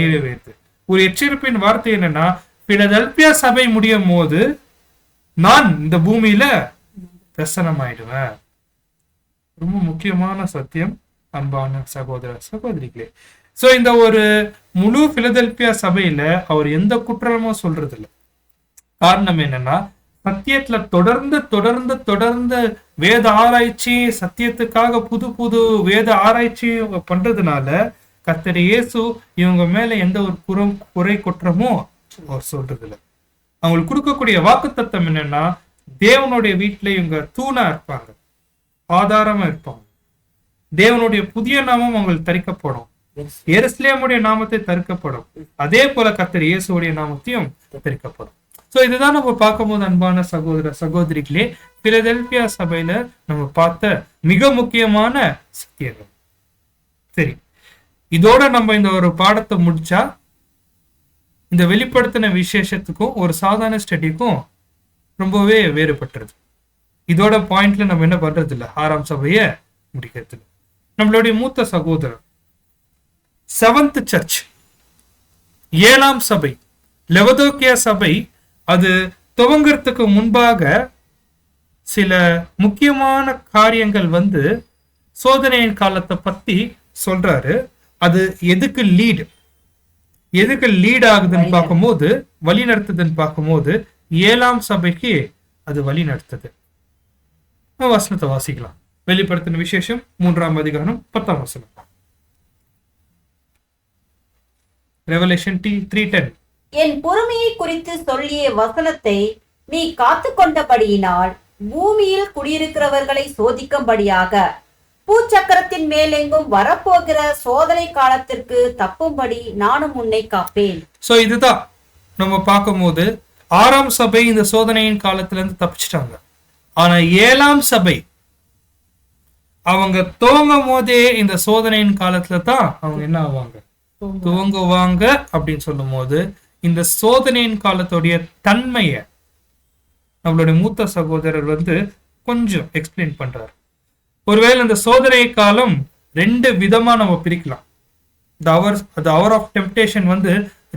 நிறைவேறுது. ஒரு எச்சரிப்பின் வார்த்தை என்னன்னா, பிலதெல்பியா சபை முடியும் போது நான் இந்த பூமியில பிரசன்னமாயிடுவேன். ரொம்ப முக்கியமான சத்தியம் அன்பான சகோதர சகோதரிகளே. சோ இந்த ஒரு முழு பிலதெல்பியா சபையில அவர் எந்த குற்றமும் சொல்றது இல்லை. காரணம் என்னன்னா, சத்தியத்துல தொடர்ந்து வேத ஆராய்ச்சி, சத்தியத்துக்காக புது வேத ஆராய்ச்சி பண்றதுனால கர்த்தர் இயேசு இவங்க மேல எந்த ஒரு குறை குற்றமும் அவர் சொல்றது இல்லை. அவங்களுக்கு கொடுக்கக்கூடிய வாக்குத்தத்தம் என்னன்னா, தேவனுடைய வீட்டுல இவங்க தூணா இருப்பாங்க, ஆதாரமா இருப்பாங்க. தேவனுடைய புதிய நாமம் அவங்களுக்கு தரிக்கப்படும், எருசலேமுடைய நாமத்தை தரிக்கப்படும். அதே போல கர்த்தர் இயேசுடைய நாமத்தையும் தரிக்கப்படும். சோ இதுதான் நம்ம பார்க்கும்போது அன்பான சகோதர சகோதரிகளே, பிலதெல்பியா சபையில நம்ம பார்த்த மிக முக்கியமான சத்தியங்கள். சரி, இதோட நம்ம இந்த ஒரு பாடத்தை முடிச்சா இந்த வெளிப்படுத்தின விசேஷத்துக்கும் ஒரு சாதாரண ஸ்டடிக்கும் ரொம்பவே வேறுபட்டுருது. இதோட பாயிண்ட்ல நம்ம என்ன பண்றது இல்ல, 6ஆம் சபைய முடிக்கிறது இல்லை. நம்மளுடைய மூத்த சகோதரர் 7th சர்ச், 7ஆம் சபை, லவோதிக்கேயா சபை, அது துவங்கறதுக்கு முன்பாக சில முக்கியமான காரியங்கள் சோதனையின் காலத்தை பத்தி சொல்றாரு. அது எதுக்கு லீட் ஆகுதுன்னு பார்க்கும்போது, வழி நடத்துதுன்னு பார்க்கும்போது 7ஆம் சபைக்கு அது வழி நடத்துது. வசனத்தை வாசிக்கலாம். வெளிப்படுத்தின விசேஷம் 3ஆம் அதிகாரம் 10ஆம் வசனம். Revelation 3:10. என் பொறுமையை குறித்து சொல்லிய வசனத்தை நீ காத்து கொண்டபடியினால் பூமியில் குடியிருக்கிறவர்களை சோதிக்கும்படியாக பூச்சக்கரத்தின் மேலெங்கும் வரப்போகிற சோதனை காலத்திற்கு தப்பும்படி நானும் உன்னை காப்பேன். சோ இதுதான் நம்ம பார்க்கும்போது 6ஆம் சபை இந்த சோதனையின் காலத்துல இருந்து தப்பிச்சிட்டாங்க. ஆனா 7ஆம் சபை அவங்க துவங்கும் போதே இந்த சோதனையின் காலத்துல தான் அவங்க என்ன ஆவாங்க, துவங்குவாங்க. அப்படின்னு சொல்லும் போது இந்த சோதனையின் காலத்துடைய தன்மைய நம்மளுடைய மூத்த சகோதரர் கொஞ்சம் எக்ஸ்பிளைன் பண்றாரு. ஒருவேளை இந்த சோதனை காலம் 2 விதமா நம்ம பிரிக்கலாம். அவர் ஆஃப் டெம்ப்டேஷன்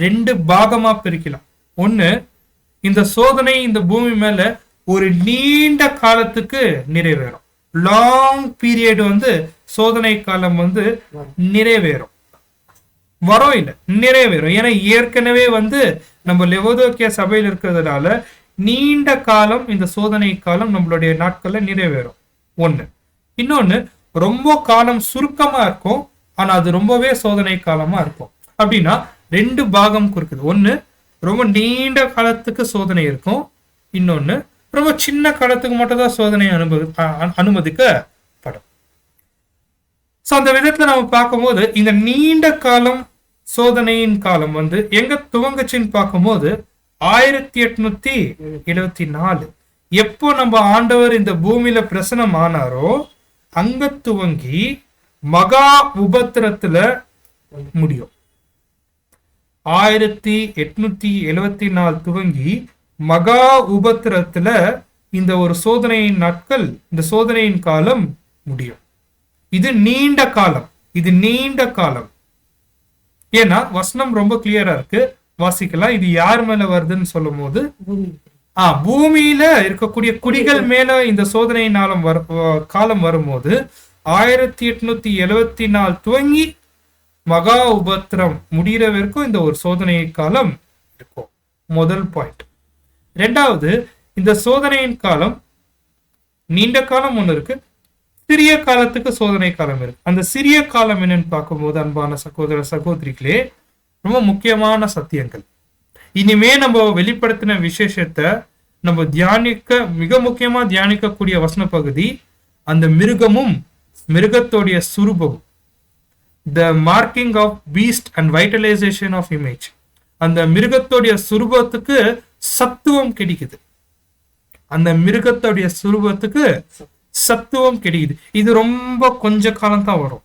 2 பாகமா பிரிக்கலாம். ஒண்ணு, இந்த சோதனை இந்த பூமி மேல ஒரு நீண்ட காலத்துக்கு நிறைவேறும். லாங் பீரியட் சோதனை காலம் நிறைவேறும். வரோம் இல்ல, நிறைவேறும். ஏன்னா ஏற்கனவே நம்ம லெவோதோக்கியா சபையில் இருக்கிறதுனால நீண்ட காலம் இந்த சோதனை காலம் நம்மளுடைய நாட்கள்ல நிறைவேறும். ஒண்ணு. இன்னொன்னு, ரொம்ப காலம் சுருக்கமா இருக்கும், ஆனா அது ரொம்பவே சோதனை காலமா இருக்கும். அப்படின்னா 2 பாகம் இருக்குது. ஒண்ணு, ரொம்ப நீண்ட காலத்துக்கு சோதனை இருக்கும். இன்னொன்னு, ரொம்ப சின்ன காலத்துக்கு மட்டும் தான் சோதனை அனுமதிக்கப்படும். சோ அந்த விதத்துல நம்ம பார்க்கும்போது இந்த நீண்ட காலம் சோதனையின் காலம் எங்க துவங்குச்சுன்னு பார்க்கும்போது 1874 எப்போ நம்ம ஆண்டவர் இந்த பூமியில பிரசனம் ஆனாரோ அங்க துவங்கி மகா உபத்திரத்துல முடியும். 1874 துவங்கி மகா உபத்திரத்துல இந்த ஒரு சோதனையின் நாட்கள், இந்த சோதனையின் காலம் முடியும். இது நீண்ட காலம், இது நீண்ட காலம். ஏன்னா வசனம் ரொம்ப கிளியரா இருக்கு, வாசிக்கலாம். இது யார் மேல வருதுன்னு சொல்லும் போது பூமியில இருக்கக்கூடிய குடிகள் மேல இந்த சோதனை காலம் வரும்போது 1874 துவங்கி மகா உபத்திரம் முடிகிற வரைக்கும் இந்த ஒரு சோதனை காலம் இருக்கும். முதல் பாயிண்ட். 2வது, இந்த சோதனையின் காலம் நீண்ட காலம் ஒண்ணு இருக்கு, சிறிய காலத்துக்கு சோதனை காலம் இருக்கு. அந்த சிறிய காலம் என்னன்னு பார்க்கும்போது அன்பான சகோதர சகோதரிகளே, ரொம்ப முக்கியமான சத்தியங்கள். இனிமே நம்ம வெளிப்படுத்தின விசேஷத்தை நம்ம மிக முக்கியமா தியானிக்கக்கூடிய வசன பகுதி அந்த மிருகமும் மிருகத்தோடைய சுரூபம், the marking of beast and vitalization of image. அந்த மிருகத்தோடைய சுரூபத்துக்கு சத்துவம் கிடைக்குது. அந்த மிருகத்தோடைய சுரூபத்துக்கு சத்துவம் கிடைக்குது. இது ரொம்ப கொஞ்ச காலம் தான் வரும்.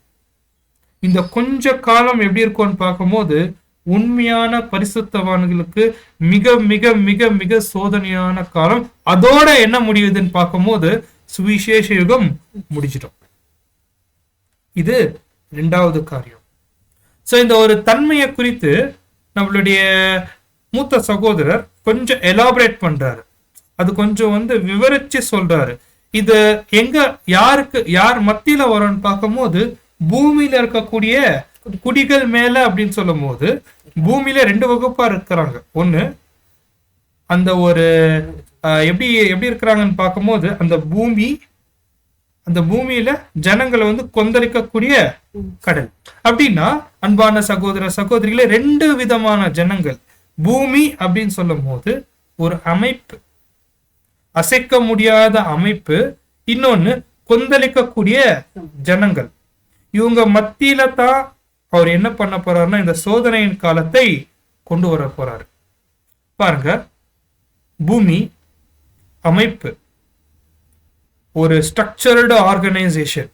இந்த கொஞ்ச காலம் எப்படி இருக்கும்னு பார்க்கும்போது உண்மையான பரிசுத்தவான்களுக்கு மிக மிக மிக மிக சோதனையான காலம். அதோட என்ன முடியுதுன்னு பார்க்கும்போது சுவிசேஷ யுகம் முடிச்சிடும். இது 2வது காரியம். சோ இந்த ஒரு தன்மையை குறித்து நம்மளுடைய மூத்த சகோதரர் கொஞ்சம் எலாபரேட் பண்றாரு. அது கொஞ்சம் விவரிச்சு சொல்றாரு. இது எங்க யார் மத்தியில வரும்னு பார்க்கும்போது பூமியில இருக்கக்கூடிய குடிகள் மேல அப்படின்னு சொல்லும் போது பூமியில 2 வகுப்பா இருக்கிறாங்க. ஒண்ணு, அந்த ஒரு எப்படி இருக்கிறாங்கன்னு பார்க்கும்போது அந்த பூமியில ஜனங்களை கொந்தளிக்கக்கூடிய கடல். அப்படின்னா அன்பான சகோதர சகோதரிகளே, 2 விதமான ஜனங்கள். பூமி அப்படின்னு சொல்லும் போது ஒரு அமைப்பு, அசைக்க முடியாத அமைப்பு. இன்னொன்னு, கொந்தளிக்கக்கூடிய ஜனங்கள். இவங்க மத்தியில தான் அவர் என்ன பண்ண போறாருன்னா இந்த சோதனையின் காலத்தை கொண்டு வர போறாரு. பாருங்க, பூமி அமைப்பு, ஒரு ஸ்ட்ரக்சர்டு ஆர்கனைசேஷன்.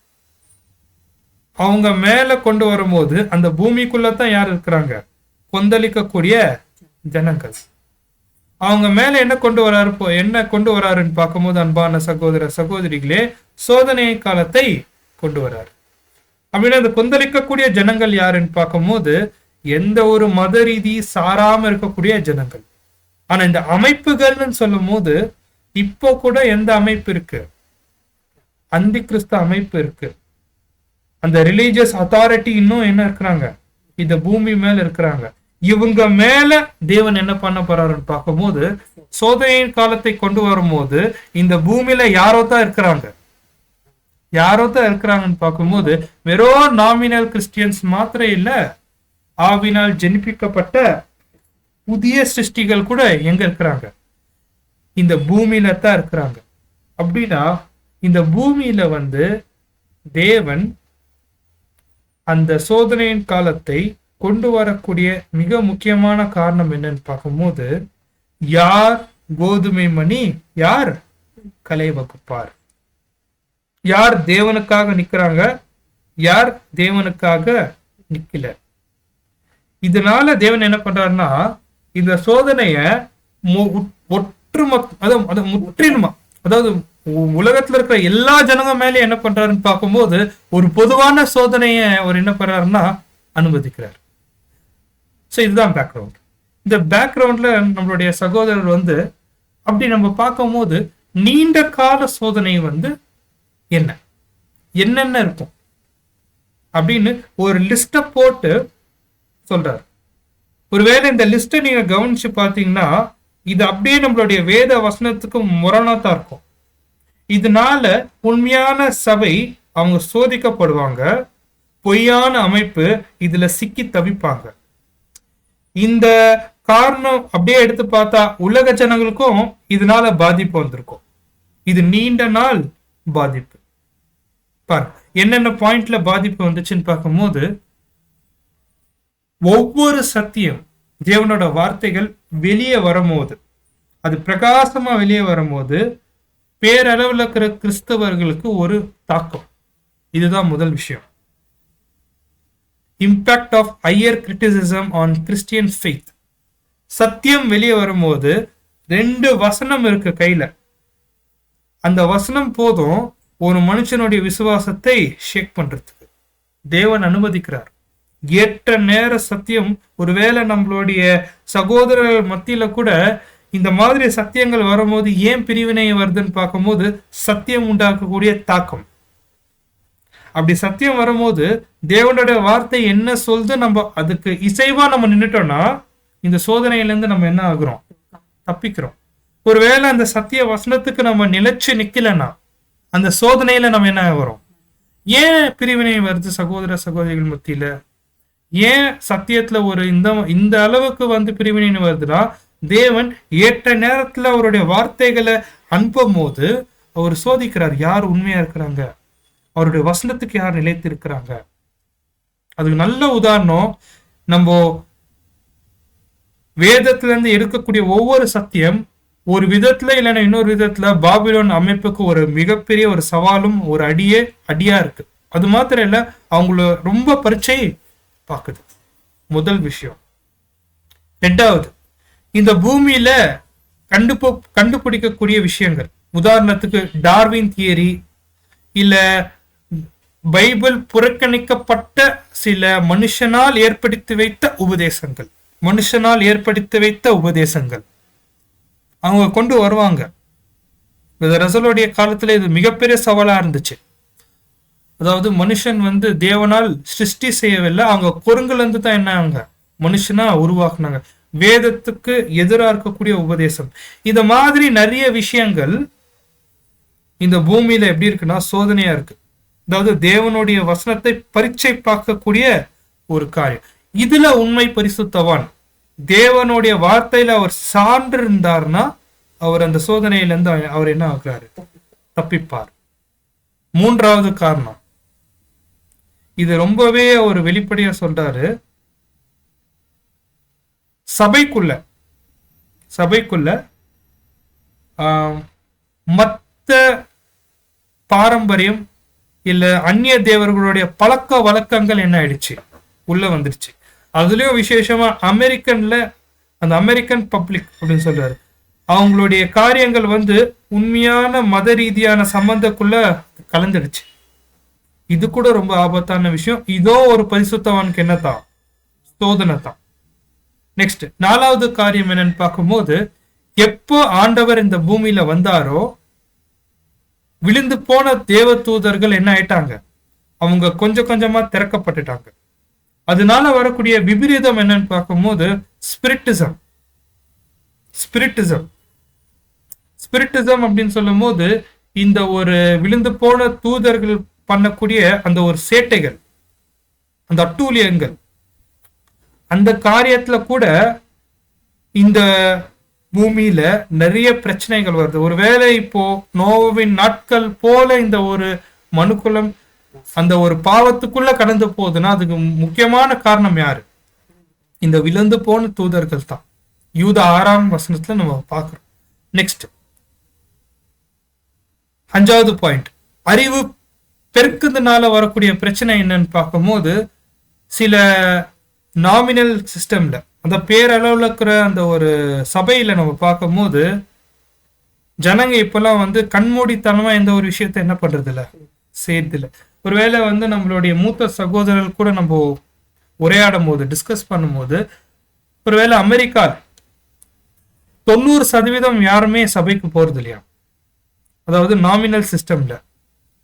அவங்க மேல கொண்டு வரும்போது அந்த பூமிக்குள்ளதான் யார் இருக்கிறாங்க, கொந்தளிக்கக்கூடிய ஜனங்கள். அவங்க மேல என்ன கொண்டு வராருன்னு பார்க்கும்போது அன்பான சகோதர சகோதரிகளே, சோதனை காலத்தை கொண்டு வராரு. அப்படின்னா அந்த கொந்தளிக்கக்கூடிய ஜனங்கள் யாருன்னு பார்க்கும்போது எந்த ஒரு மத ரீதி சாராம இருக்கக்கூடிய ஜனங்கள். ஆனா இந்த அமைப்புகள்னு சொல்லும் போது இப்போ கூட எந்த அமைப்பு இருக்கு, அந்தி கிறிஸ்து அமைப்பு இருக்கு. அந்த ரிலீஜியஸ் அத்தாரிட்டி இன்னும் என்ன இருக்கிறாங்க, இந்த பூமி மேல இருக்கிறாங்க. இவங்க மேல தேவன் என்ன பண்ண போறாருன்னு பார்க்கும்போது சோதனையின் காலத்தை கொண்டு வரும்போது இந்த பூமியில யாரோ தான் இருக்கிறாங்க, யாரோ தான் இருக்கிறாங்கன்னு பார்க்கும்போது வெறும் நாமினல் கிறிஸ்டியன்ஸ் மாத்திரம் இல்ல, ஆவினால் ஜெனிப்பிக்கப்பட்ட புதிய சிருஷ்டிகள் கூட எங்க இருக்கிறாங்க? இந்த பூமியில தான் இருக்கிறாங்க. அப்படின்னா இந்த பூமியில தேவன் அந்த சோதனையின் காலத்தை கொண்டு வரக்கூடிய மிக முக்கியமான காரணம் என்னன்னு பார்க்கும்போது, யார் கோதுமை மணி, யார் களை வகுப்பார், யார் தேவனுக்காக நிக்கிறாங்க, யார் தேவனுக்காக நிக்கல. இதனால தேவன் என்ன பண்றாருன்னா இந்த சோதனைய முற்றிலுமா, அதாவது உலகத்துல இருக்கிற எல்லா ஜனங்க மேல என்ன பண்றாருன்னு பார்க்கும்போது ஒரு பொதுவான சோதனைய அவர் என்ன பண்றாருன்னா அனுமதிக்கிறார். சோ இதுதான் பேக்ரவுண்ட். இந்த பேக்ரவுண்ட்ல நம்மளுடைய சகோதரர் அப்படி நம்ம பார்க்கும்போது நீண்ட கால சோதனை என்னென்ன இருக்கும் அப்படின்னு ஒரு லிஸ்ட போட்டு சொல்றாரு. ஒருவேளை இந்த லிஸ்ட நீங்க கவனிச்சு பாத்தீங்கன்னா இது அப்படியே நம்மளுடைய வேத வசனத்துக்கு முரணாதான் இருக்கும். இதனால உண்மையான சபை அவங்க சோதிக்கப்படுவாங்க, பொய்யான அமைப்பு இதுல சிக்கி தவிப்பாங்க. இந்த காரணம் அப்படியே எடுத்து பார்த்தா உலக ஜனங்களுக்கும் இதனால பாதிப்பு வந்திருக்கும். இது நீண்ட நாள் பாதிப்பு. பாரு என்னென்ன பாயிண்ட்ல பாதிப்பு வந்துச்சுன்னு பார்க்கும்போது, ஒவ்வொரு சத்தியம் தேவனோட வார்த்தைகள் வெளியே வரும்போது, அது பிரகாசமா வெளியே வரும்போது பேரளவில் இருக்கிற கிறிஸ்தவர்களுக்கு ஒரு தாக்கம். இதுதான் முதல் விஷயம். Impact of higher criticism on Christian faith. சத்தியம் வெளியே வரும்போது 2 வசனம் இருக்கு கையில. அந்த வசனம் போதும் ஒரு மனுஷனுடைய விசுவாசத்தை ஷேக் பண்றதுக்கு. தேவன் அனுமதிக்கிறார். ஏற்ற நேர சத்தியம். ஒருவேளை நம்மளுடைய சகோதரர்கள் மத்தியில கூட இந்த மாதிரி சத்தியங்கள் வரும்போது ஏன் பிரிவினை வருதுன்னு பார்க்கும்போது சத்தியம் உண்டாக்கக்கூடிய தாக்கம். அப்படி சத்தியம் வரும்போது தேவனுடைய வார்த்தை என்ன சொல்லுது, நம்ம அதுக்கு இசைவா நம்ம நின்னுட்டோம்னா இந்த சோதனையிலேருந்து நம்ம என்ன ஆகுறோம்? தப்பிக்கிறோம். ஒருவேளை அந்த சத்திய வசனத்துக்கு நம்ம நிலைச்சு நிக்கலன்னா அந்த சோதனையில நம்ம என்ன ஆகிறோம்? ஏன் பிரிவினை வருது சகோதர சகோதரிகள் மத்தியில? ஏன் சத்தியத்துல ஒரு இந்த அளவுக்கு பிரிவினை வருதுன்னா தேவன் ஏற்ற நேரத்துல அவருடைய வார்த்தைகளை அனுப்பும் போது அவர் சோதிக்கிறார். யார் உண்மையா இருக்கிறாங்க, அவருடைய வசனத்துக்கு யார் நிலைத்து இருக்கிறாங்க. அதுக்கு நல்ல உதாரணம், நம்ம வேதத்துல இருந்து எடுக்கக்கூடிய ஒவ்வொரு சத்தியம் ஒரு விதத்துல இல்லைன்னா இன்னொரு விதத்துல பாபிலோன் அமைப்புக்கு ஒரு மிகப்பெரிய ஒரு சவாலும் ஒரு அடியா இருக்கு. அது மாத்திரம் இல்ல, அவங்கள ரொம்ப பரீட்சை பார்க்குது. முதல் விஷயம். 2வது, இந்த பூமியில கண்டுபிடிக்கக்கூடிய விஷயங்கள், உதாரணத்துக்கு டார்வின் தியரி, இல்ல பைபிள் புறக்கணிக்கப்பட்ட சில மனுஷனால் ஏற்படுத்தி வைத்த உபதேசங்கள் அவங்க கொண்டு வருவாங்க. ரசலுடைய காலத்துல இது மிகப்பெரிய சவாலா இருந்துச்சு. அதாவது மனுஷன் தேவனால் சிருஷ்டி செய்யவில்லை, அவங்க குரங்குல இருந்து தான் என்ன மனுஷனா உருவாக்குனாங்க. வேதத்துக்கு எதிராக இருக்கக்கூடிய உபதேசம், இத மாதிரி நிறைய விஷயங்கள் இந்த பூமியில எப்படி இருக்குன்னா சோதனையா இருக்கு. அதாவது தேவனுடைய வசனத்தை பரீட்சை பார்க்கக்கூடிய ஒரு காரியம். இதுல உண்மை பரிசுத்தவான் தேவனுடைய வார்த்தையில அவர் சான்று இருந்தார்னா அவர் அந்த சோதனையிலிருந்து அவர் என்ன ஆகிறாரு? தப்பிப்பார். 3வது காரணம், இது ரொம்பவே ஒரு வெளிப்படையா சொல்றாரு. சபைக்குள்ள மத்த பாரம்பரியம் இல்ல அந்நிய தேவர்களுடைய பழக்க வழக்கங்கள் என்ன ஆயிடுச்சு? உள்ள வந்துருச்சு. அதுலயும் விசேஷமா அமெரிக்கன்ல அந்த அமெரிக்கன் பப்ளிக் அப்படின்னு சொல்றாரு, அவங்களுடைய காரியங்கள் உண்மையான மத ரீதியான சம்பந்தக்குள்ள கலந்துடுச்சு. இது கூட ரொம்ப ஆபத்தான விஷயம். இதோ ஒரு பரிசுத்தவானுக்கு என்னதான்? சோதனை தான். நெக்ஸ்ட் 4வது காரியம் என்னன்னு பார்க்கும்போது, எப்போ ஆண்டவர் இந்த பூமியில வந்தாரோ விழுந்து போன தேவ தூதர்கள் என்ன ஆயிட்டாங்க? அவங்க கொஞ்சம் கொஞ்சமா திறக்கப்பட்டுட்டாங்க. அதனால வரக்கூடிய விபரீதம் என்னன்னு பார்க்கும்போது ஸ்பிரிட்டிசம் அப்படின்னு சொல்லும் போது இந்த ஒரு விழுந்து போன தூதர்கள் பண்ணக்கூடிய அந்த ஒரு சேட்டைகள், அந்த அட்டூழியங்கள், அந்த காரியத்துல கூட இந்த பூமியில நிறைய பிரச்சனைகள் வருது. ஒருவேளை இப்போ நோவின் நாட்கள் போல இந்த ஒரு மனுக்குலம் அந்த ஒரு பாவத்துக்குள்ள கடந்து போகுதுன்னா அதுக்கு முக்கியமான காரணம் யாரு? இந்த விழுந்து போன தூதர்கள் தான். யூத 6ஆம் வசனத்துல நம்ம பார்க்கிறோம். நெக்ஸ்ட் 5வது பாயிண்ட், அறிவு பெருக்குதுனால வரக்கூடிய பிரச்சனை என்னன்னு பார்க்கும்போது, சில நாமினல் சிஸ்டம்ல அந்த பேரளவுல இருக்கிற அந்த ஒரு சபையில நம்ம பார்க்கும்போது ஜனங்க இப்பெல்லாம் வந்து கண்மூடித்தனமா எந்த ஒரு விஷயத்த என்ன பண்றது இல்ல, செய்யறது இல்ல. ஒருவேளை வந்து நம்மளுடைய மூத்த சகோதரர்கள் கூட நம்ம உரையாடும் போது, டிஸ்கஸ் பண்ணும்போது, ஒருவேளை அமெரிக்கா 90% யாருமே சபைக்கு போறது இல்லையா. அதாவது நாமினல் சிஸ்டம்ல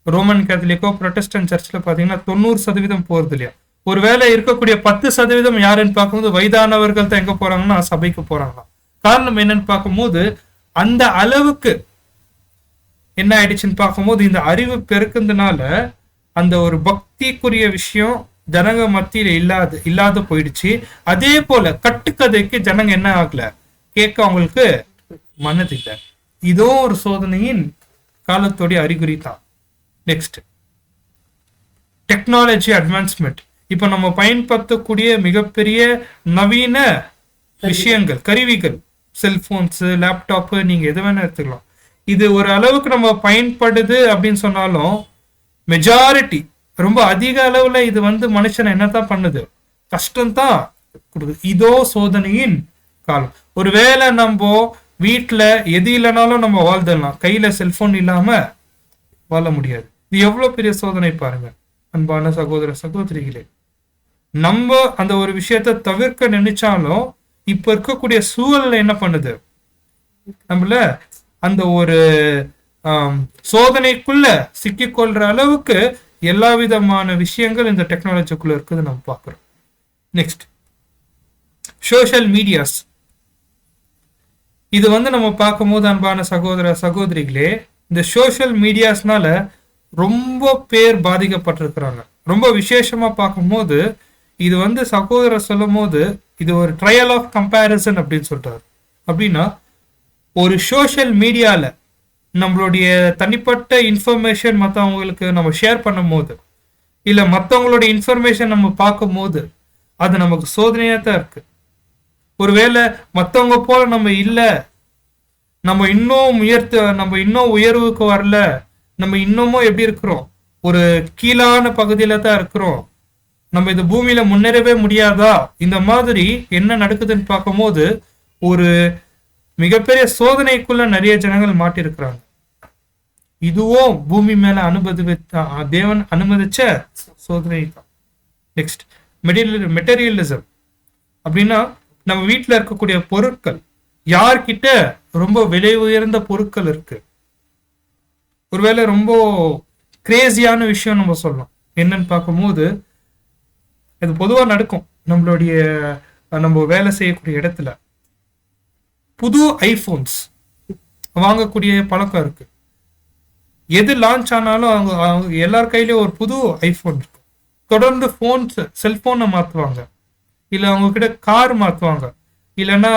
ரோமன் கேத்தலிக்கோ புரொட்டஸ்டன்ட் சர்ச்ல பாத்தீங்கன்னா 90% போறது இல்லையா. ஒருவேளை இருக்கக்கூடிய 10% யாருன்னு பார்க்கும்போது வயதானவர்கள் தான் எங்க போறாங்கன்னா சபைக்கு போறாங்களாம். காரணம் என்னன்னு பார்க்கும்போது அந்த அளவுக்கு என்ன ஆயிடுச்சுன்னு பார்க்கும்போது இந்த அறிவு பெருக்குறதுனால அந்த ஒரு பக்திக்குரிய விஷயம் ஜனங்க மத்தியில இல்லாத போயிடுச்சு. அதே போல கட்டுக்கதைக்கு ஜனங்க என்ன ஆகல, கேட்க அவங்களுக்கு மனதில்லை. இதோ ஒரு சோதனையின் காலத்தோடைய அறிகுறி தான். Next, technology advancement. இப்ப நம்ம பயன்படுத்தக்கூடிய மிகப்பெரிய நவீன விஷயங்கள், கருவிகள், செல்போன்ஸ், லேப்டாப், நீங்க எது வேணா எடுத்துக்கலாம். இது ஒரு அளவுக்கு நம்ம பயன்படுது அப்படின்னு சொன்னாலும் மெஜாரிட்டி ரொம்ப அதிக அளவுல இது வந்து மனுஷனை என்னதான் பண்ணுது, கஷ்டம்தான் கொடுக்குது. இதோ சோதனையின் காலம். ஒருவேளை நம்ம வீட்டுல எது இல்லைனாலும் நம்ம வாழ்ந்துடலாம், கையில செல்போன் இல்லாம வாழ முடியாது. இது எவ்வளவு பெரிய சோதனை பாருங்க அன்பான சகோதர சகோதரிகளே. நம்ம அந்த ஒரு விஷயத்த தவிர்க்க நினைச்சாலும் இப்ப இருக்கக்கூடிய சூழல்ல என்ன பண்ணுது, நம்மள அந்த ஒரு சோதனைக்குள்ள சிக்கிக்கொள்ற அளவுக்கு எல்லா விதமான விஷயங்கள் இந்த டெக்னாலஜிக்குள்ள இருக்குது நம்ம பார்க்கிறோம். Next, social medias. இது வந்து நம்ம பார்க்கும்போது அன்பான சகோதர சகோதரிகளே, இந்த சோஷியல் மீடியாஸ்னால ரொம்ப பேர் பாதிக்கப்பட்டிருக்கிறாங்க. ரொம்ப விசேஷமா பார்க்கும்போது இது வந்து சகோதரர் சொல்லும் போது இது ஒரு ட்ரையல் ஆஃப் கம்பேரிசன் அப்படின்னு சொல்றாரு. அப்படின்னா ஒரு சோஷியல் மீடியால நம்மளுடைய தனிப்பட்ட இன்ஃபர்மேஷன் மற்றவங்களுக்கு நம்ம ஷேர் பண்ணும் போது, இல்ல மற்றவங்களுடைய இன்ஃபர்மேஷன் நம்ம பார்க்கும் போது அது நமக்கு சோதனையா தான் இருக்கு. ஒருவேளை மற்றவங்க போல நம்ம இல்ல, நம்ம இன்னும் உயர்வுக்கு வரல, நம்ம இன்னமும் எப்படி இருக்கிறோம், ஒரு கீழான பகுதியில தான் இருக்கிறோம், நம்ம இந்த பூமியில முன்னேறவே முடியாதா, இந்த மாதிரி என்ன நடக்குதுன்னு பார்க்கும்போது ஒரு மிகப்பெரிய சோதனைக்குள்ள நிறைய ஜனங்கள் மாட்டிருக்கிறாங்க. இதுவும் பூமி மேல தேவன் அனுமதிச்ச சோதனை தான். Next, materialism. அப்படின்னா நம்ம வீட்டுல இருக்கக்கூடிய பொருட்கள், யார்கிட்ட ரொம்ப விலை உயர்ந்த பொருட்கள் இருக்கு, ஒருவேளை ரொம்ப கிரேசியான விஷயம் நம்ம சொல்லலாம். என்னன்னு பார்க்கும்போது இது பொதுவா நடக்கும் நம்ம வேலை செய்யக்கூடிய இடத்துல. புது ஐபோன்ஸ் வாங்கக்கூடிய பழக்கம் இருக்கு. எது லான்ச் ஆனாலும் அவங்க எல்லார் கையிலயும் ஒரு புது ஐபோன் இருக்கும். தொடர்ந்து செல்போனை மாத்துவாங்க, இல்ல அவங்க கிட்ட கார் மாத்துவாங்க, இல்லைன்னா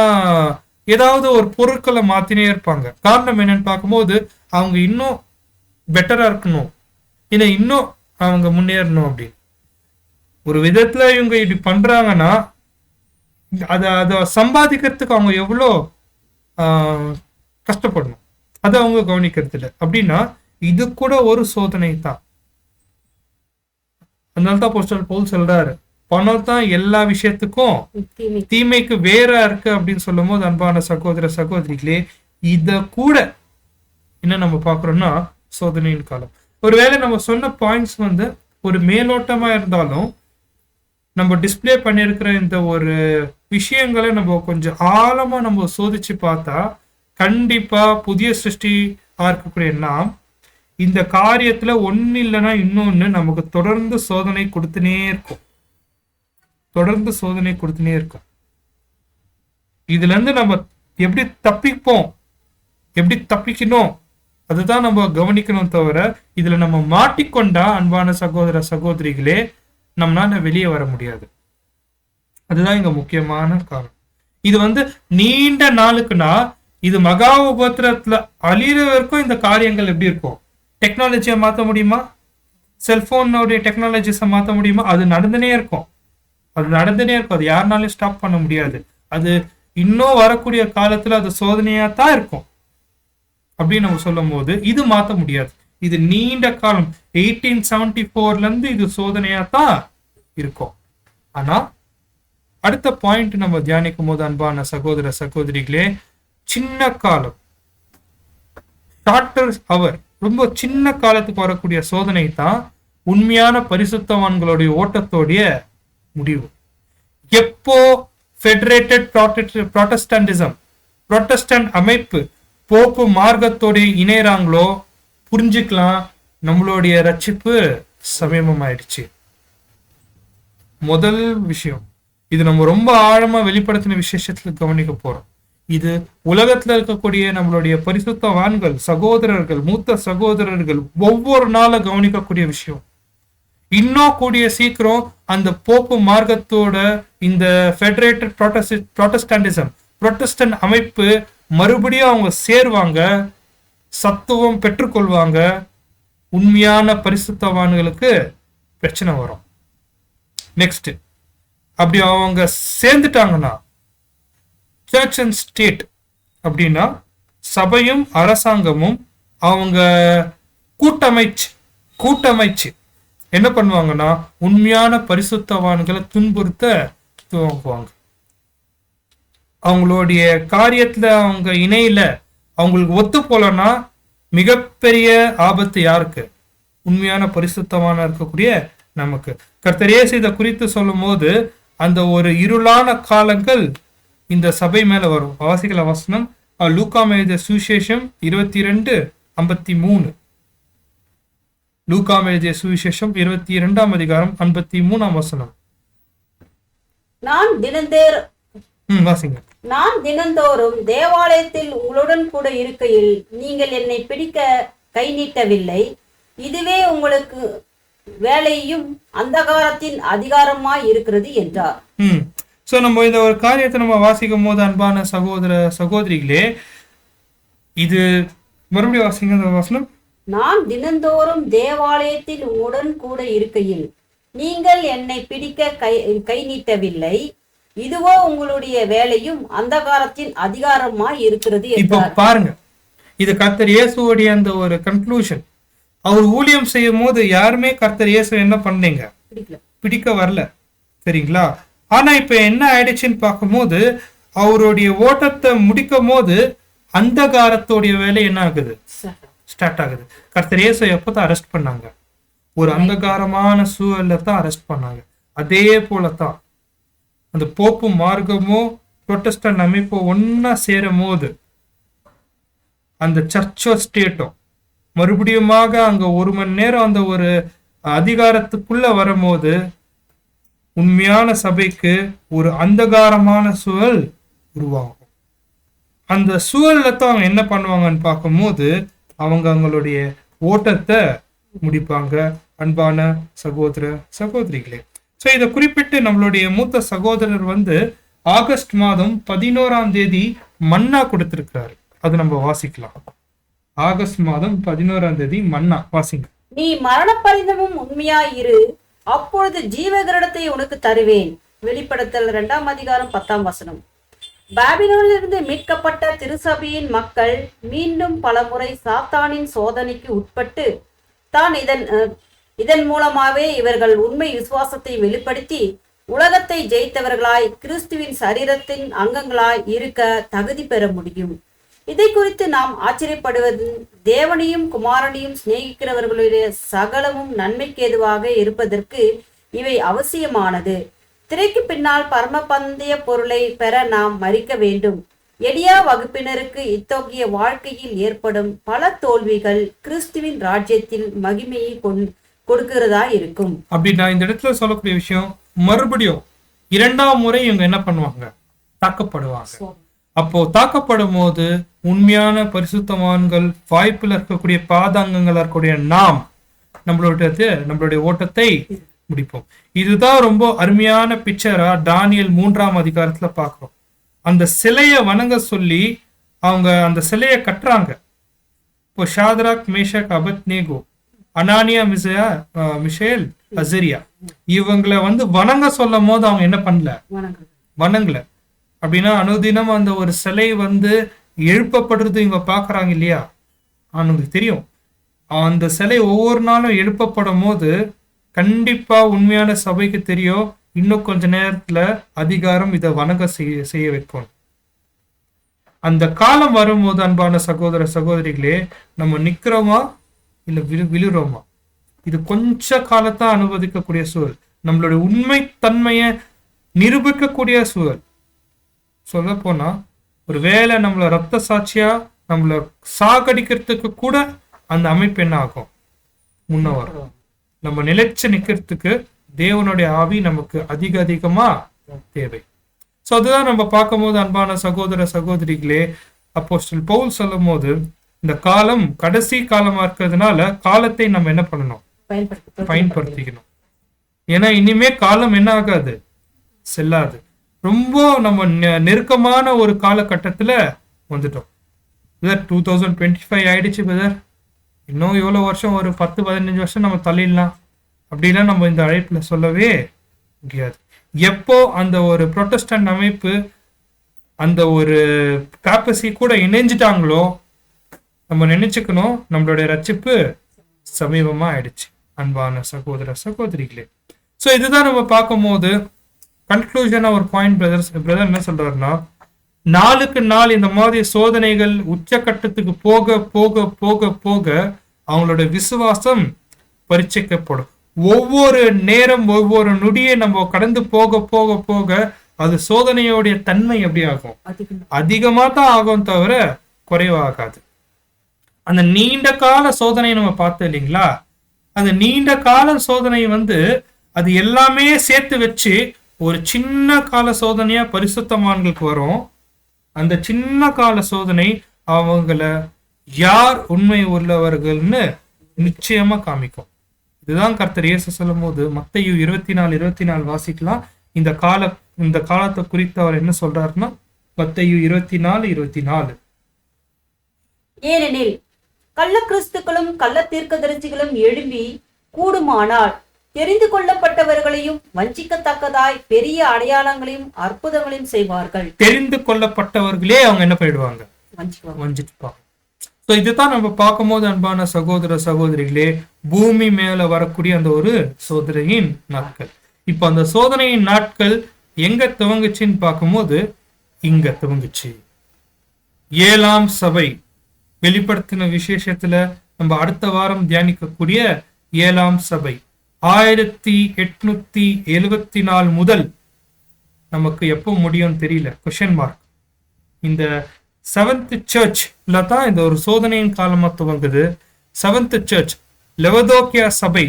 ஏதாவது ஒரு பொருட்களை மாத்தினே இருப்பாங்க. காரணம் என்னன்னு பார்க்கும்போது அவங்க இன்னும் பெட்டரா இருக்கணும், இல்ல இன்னும் அவங்க முன்னேறணும் அப்படின்னு. ஒரு விதத்துல இவங்க இப்படி பண்றாங்கன்னா அதை சம்பாதிக்கிறதுக்கு அவங்க எவ்வளோ கஷ்டப்படணும், அதை அவங்க கவனிக்கிறது இல்லை. அப்படின்னா இது கூட ஒரு சோதனை தான். அதனால்தான் அப்போஸ்தலர் பவுல் சொல்றாரு, பணம் தான் எல்லா விஷயத்துக்கும் தீமைக்கு வேற இருக்கு அப்படின்னு சொல்லும் போது அன்பான சகோதர சகோதரிகளே, இத கூட என்ன நம்ம பாக்குறோம்னா சோதனையின் காலம். ஒருவேளை நம்ம சொன்ன பாயிண்ட்ஸ் வந்து ஒரு மேலோட்டமா இருந்தாலும் நம்ம டிஸ்பிளே பண்ணியிருக்கிற இந்த ஒரு விஷயங்களை நம்ம கொஞ்சம் ஆழமா நம்ம சோதிச்சு பார்த்தா கண்டிப்பா புதிய சிருஷ்டி இருக்கக்கூடிய நாம் இந்த காரியத்துல ஒன்னு இல்லைன்னா இன்னொன்னு நமக்கு தொடர்ந்து சோதனை கொடுத்துனே இருக்கும். இதுல இருந்து நம்ம எப்படி தப்பிக்கணும், அதுதான் நம்ம கவனிக்கணும். தவிர இதுல நம்ம மாட்டிக்கொண்டா அன்பான சகோதர சகோதரிகளே நம்மளால வெளியே வர முடியாது. அதுதான் இங்க முக்கியமான காரணம். இது நீண்ட நாளுக்குன்னா இது மகா உபத்திரத்துல அழியிற வரைக்கும் இந்த காரியங்கள் எப்படி இருக்கும்? டெக்னாலஜியை மாற்ற முடியுமா? செல்போனுடைய டெக்னாலஜிஸை மாற்ற முடியுமா? அது நடந்துனே இருக்கும். அது யாருனாலையும் ஸ்டாப் பண்ண முடியாது. அது இன்னும் வரக்கூடிய காலத்துல அது சோதனையா தான் இருக்கும் அப்படின்னு நம்ம சொல்லும் போது இது மாற்ற முடியாது. இது நீண்ட காலம் 1874 இருந்து இது சோதனையா தான் இருக்கும். ஆனா அடுத்த பாயிண்ட் நம்ம தியானிக்கும் போது அன்பான சகோதர சகோதரிகளே, சின்ன காலம், ஷார்ட்டர் அவர், ரொம்ப சின்ன காலத்துக்கு வரக்கூடிய சோதனை தான் உண்மையான பரிசுத்தவான்களுடைய ஓட்டத்தோடைய முடிவு. எப்போ ஃபெடரேட்டட் புராட்டஸ்டன்ட் அமைப்பு போப்பு மார்க்கத்தோடைய இணையறாங்களோ புரிஞ்சுக்கலாம் நம்மளுடைய ரட்சிப்பு சமீபமாயிடுச்சு. முதல் விஷயம் இது நம்ம ரொம்ப ஆழமா வெளிப்படுத்தின விசேஷத்துல கவனிக்க போறோம். இது உலகத்துல இருக்கக்கூடிய நம்மளுடைய பரிசுத்தவான்கள், சகோதரர்கள், மூத்த சகோதரர்கள் ஒவ்வொரு நாளும் கவனிக்கக்கூடிய விஷயம். இன்னும் கூடிய சீக்கிரம் அந்த போப்பு மார்க்கத்தோட இந்த ஃபெடரேட்டட் புராட்டஸ்டன்ட் அமைப்பு மறுபடியும் அவங்க சேருவாங்க, சத்துவம் பெற்றுக்கொள்வாங்க. உண்மையான பரிசுத்தவான்களுக்கு பிரச்சனை வரும். நெக்ஸ்ட், அப்படி அவங்க சேர்ந்துட்டாங்கன்னா சர்ச் அண்ட் ஸ்டேட் அப்படின்னா சபையும் அரசாங்கமும் அவங்க கூட்டமைச்சு என்ன பண்ணுவாங்கன்னா உண்மையான பரிசுத்தவான்களை துன்புறுத்த துவங்குவாங்க. அவங்களுடைய காரியத்துல அவங்க இணையில அவங்களுக்கு ஒத்து போலன்னா மிகப்பெரிய ஆபத்து யாருக்கு? உண்மையான பரிசுத்தமான இருக்கக்கூடிய நமக்கு. கர்த்தர் இயேசு இதை குறித்து சொல்லும் போது அந்த ஒரு இருளான காலங்கள் இந்த சபை மேல வரும். வாசிக்கல வசனம் லூக்கா எழுதிய சுவிசேஷம் 22:53. லூக்கா எழுதிய சுவிசேஷம் 22ஆம் அதிகாரம் 53ஆம் வசனம். நான் தினந்தோறும் தேவாலயத்தில் உங்களுடன் கூட இருக்கையில் நீங்கள் என்னை பிடிக்க கை நீட்டவில்லை. இதுவே உங்களுக்கு வேலையும் அந்தகாரத்தின் அதிகாரமாய் இருக்கிறது என்றார். சோ நம்ம இந்த ஒரு காரியத்தை நம்ம வாசிக்கும் போது அன்பான சகோதர சகோதரிகளே, இது மறுபடியும் வாசிங்க அந்த வசனம். நான் தினந்தோறும் தேவாலயத்தில் உடன் கூட இருக்கையில் நீங்கள் என்னை பிடிக்க கை நீட்டவில்லை. இதுவோ உங்களுடைய வேலையும் அந்தகாரத்தின் அதிகாரமாய் இருக்கிறது. இப்ப பாருங்க, இது கர்த்தர் இயேசுவோடைய அந்த ஒரு கன்க்ளூஷன். அவர் ஊழியம் செய்யும் போது யாருமே கர்த்தர் இயேசு என்ன பண்ணீங்க பிடிக்க வரல, சரிங்களா? ஆனா இப்ப என்ன ஆயிடுச்சுன்னு பார்க்கும்போது அவருடைய ஓட்டத்தை முடிக்கும் போது அந்தகாரத்தோடைய வேலை என்ன ஆகுது? ஸ்டார்ட் ஆகுது. கர்த்தர் இயேசு எப்பதான் அரெஸ்ட் பண்ணாங்க? ஒரு அந்தகாரமான சூழல்ல தான் அரெஸ்ட் பண்ணாங்க. அதே போலதான் அந்த போப்பு மார்க்கமும் புராட்டஸ்டன்ட் அமைப்பும் ஒன்னா சேரும் போது அந்த சர்ச்சோ ஸ்டேட்டும் மறுபடியுமாக அங்க ஒரு மணி நேரம் அந்த ஒரு அதிகாரத்துக்குள்ள வரும்போது உண்மையான சபைக்கு ஒரு அந்தகாரமான சூழல் உருவாகும். அந்த சூழல்ல தான் அவங்க என்ன பண்ணுவாங்கன்னு பார்க்கும்போது அவங்களுடைய ஓட்டத்தை முடிப்பாங்க. அன்பான சகோதர சகோதரிகளே, ஸோ இதை குறிப்பிட்டு நம்மளுடைய மூத்த சகோதரர் ஆகஸ்ட் மாதம் 11ஆம் தேதி மன்னா கொடுத்திருக்கிறாரு. அது நம்ம வாசிக்கலாம். ஆகஸ்ட் மாதம் 11ஆம் தேதி மன்னா வாசிங்க. நீ மரணப்பரிதமும் உண்மையாயிரு, அப்பொழுது ஜீவகிரடத்தை உனக்கு தருவேன். வெளிப்படுத்தல் 2ஆம் அதிகாரம் 10ஆம் வசனம். பாபிலோனிலிருந்து மீட்கப்பட்ட திருசபையின் மக்கள் மீண்டும் பலமுறை சாத்தானின் சோதனைக்கு உட்பட்டு தான் இதன் மூலமாவே இவர்கள் உண்மை விசுவாசத்தை வெளிப்படுத்தி உலகத்தை ஜெயித்தவர்களாய் கிறிஸ்துவின் சரீரத்தின் அங்கங்களாய் இருக்க தகுதி பெற முடியும். இதை குறித்து நாம் ஆச்சரியப்படுவது தேவனையும் குமாரனையும் சிநேகிக்கிறவர்களுடைய சகலமும் நன்மைக்கு ஏதுவாக இருப்பதற்கு இவை அவசியமானது. திரைக்கு பின்னால் பரம பந்தய பொருளை பெற நாம் மறிக்க வேண்டும். எளியா வகுப்பினருக்கு இத்தகைய வாழ்க்கையில் ஏற்படும் பல தோல்விகள் கிறிஸ்துவின் ராஜ்யத்தில் மகிமையை கொடுக்கிறதா இருக்கும். அப்படி நான் இந்த இடத்துல சொல்லக்கூடிய விஷயம், மறுபடியும் 2ஆம் முறை இவங்க என்ன பண்ணுவாங்க? தாக்கப்படுவாங்க. அப்போ தாக்கப்படும் போது உண்மையான பரிசுத்தவான்கள், வாய்ப்புல இருக்கக்கூடிய பாதாங்கங்களா இருக்கக்கூடிய நாம் நம்மளுடைய ஓட்டத்தை முடிப்போம். இதுதான் ரொம்ப அருமையான பிக்சரா தானியேல் 3ஆம் அதிகாரத்துல பாக்குறோம். அந்த சிலையை வணங்க சொல்லி அவங்க அந்த சிலையை கட்டுறாங்க. இப்போ ஷாத்ராக், மேஷக், அபத்நேகோ, அனானியா, மிஷேல், அசரியா இவங்களை வணங்க சொல்லும் போது அவங்க என்ன பண்ணல? வணங்கல. அப்படின்னா அனுதினம் அந்த ஒரு சிலை எழுப்பப்படுறது இவங்க பாக்குறாங்க இல்லையா? அவங்களுக்கு தெரியும் அந்த சிலை ஒவ்வொரு நாளும் எழுப்பப்படும் போது கண்டிப்பா உண்மையான சபைக்கு தெரியும், இன்னும் கொஞ்ச நேரத்துல அதிகாரம் இதை வணங்க செய்ய வைக்கும். அந்த காலம் வரும்போது அன்பான சகோதர சகோதரிகளே, நம்ம நிக்கிறோமா இல்ல விழுறோமா? இது கொஞ்ச காலத்தை அனுமதிக்கக்கூடிய சூழல், நம்மளுடைய உண்மை தன்மையை நிரூபிக்கக்கூடிய சூழல். சொல்ல போனா ஒருவேளை நம்மள ரத்த சாட்சியா நம்மள சாகடிக்கிறதுக்கு கூட அந்த அமைப்பு என்ன ஆகும்? முன்ன வரும். நம்ம நிலைச்சு நிக்கிறதுக்கு தேவனுடைய ஆவி நமக்கு அதிகமா தேவை. சோ அதுதான் நம்ம பார்க்கும்போது அன்பான சகோதர சகோதரிகளே, அப்போஸ்தலன் பவுல் சொல்லும் போது இந்த காலம் கடைசி காலமா இருக்கிறதுனால காலத்தை நம்ம என்ன பண்ணணும்? பயன்படுத்திக்கணும். ஏன்னா இனிமே காலம் என்ன ஆகாது? செல்லாது. ரொம்ப நம்ம நெருக்கமான ஒரு காலகட்டத்துல வந்துட்டோம். 2025 ஆயிடுச்சு பிரதர். இன்னும் எவ்வளவு வருஷம்? ஒரு 10-15 வருஷம் நம்ம தள்ளிடலாம். அப்படின்னா நம்ம இந்த அழைப்புல சொல்லவே முடியாது. எப்போ அந்த ஒரு புரோட்டஸ்டன்ட் அமைப்பு அந்த ஒரு பேப்பசி கூட இணைஞ்சிட்டாங்களோ நம்ம நினைச்சுக்கணும் நம்மளுடைய ரட்சிப்பு சமீபமா ஆயிடுச்சு அன்பான சகோதர சகோதரிகளே. சோ இதுதான் நம்ம பார்க்கும்போது கன்க்ளூஷன் ஒரு பாயிண்ட். பிரதர் என்ன சொல்றாருன்னா, நாளுக்கு நாள் இந்த மாதிரி சோதனைகள் உச்சக்கட்டத்துக்கு போக போக போக போக அவங்களோட விசுவாசம் பரீட்சிக்கப்படும். ஒவ்வொரு நேரம் ஒவ்வொரு நொடியை நம்ம கடந்து போக போக போக அது சோதனையோடைய தன்மை எப்படி ஆகும்? அதிகமா தான் ஆகும், தவிர குறைவாகாது. அந்த நீண்ட கால சோதனையை நம்ம பார்த்தோம் இல்லைங்களா? அந்த நீண்ட கால சோதனை அது எல்லாமே சேர்த்து வச்சு ஒரு சின்ன கால சோதனையா பரிசுத்தமான்களுக்கு வரும். அந்த சின்ன கால சோதனை அவங்கள யார் உண்மை உள்ளவர்கள்னு நிச்சயமா காமிக்கும். இதுதான் கர்த்தர் இயேசு சொல்லும் போது மத்தேயு 24:24 வாசிக்கலாம். இந்த காலத்தை குறித்து அவர் என்ன சொல்றாருன்னா, மத்தேயு 24:24, ஏனெனில் கள்ள கிறிஸ்துக்களும் கள்ள தீர்க்கதரிசிகளும் எழும்பி கூடுமானால் தெரிந்து கொள்ளப்பட்டவர்களையும் வஞ்சிக்கத்தக்கதாய் பெரிய அடையாளங்களையும் அற்புதங்களையும் செய்வார்கள். தெரிந்து கொள்ளப்பட்டவர்களே அவங்க என்ன பண்ணிடுவாங்க? வஞ்சிப்பாங்க. இதுதான் நம்ம பார்க்கும்போது அன்பான சகோதர சகோதரிகளே, பூமி மேல வரக்கூடிய அந்த ஒரு சோதனையின் நாட்கள். இப்ப அந்த சோதனையின் நாட்கள் எங்க துவங்குச்சுன்னு பார்க்கும்போது இங்க துவங்குச்சு. 7ஆம் சபை வெளிப்படுத்தின விசேஷத்துல நம்ம அடுத்த வாரம் தியானிக்கக்கூடிய 7ஆம் சபை 1874 முதல் நமக்கு எப்போ முடியும் தெரியல, கொஸ்டின் மார்க். இந்த 7th சர்ச்ல தான் இந்த ஒரு சோதனையின் காலமா துவங்குது. 7th சர்ச் லெவதோக்கியா சபை,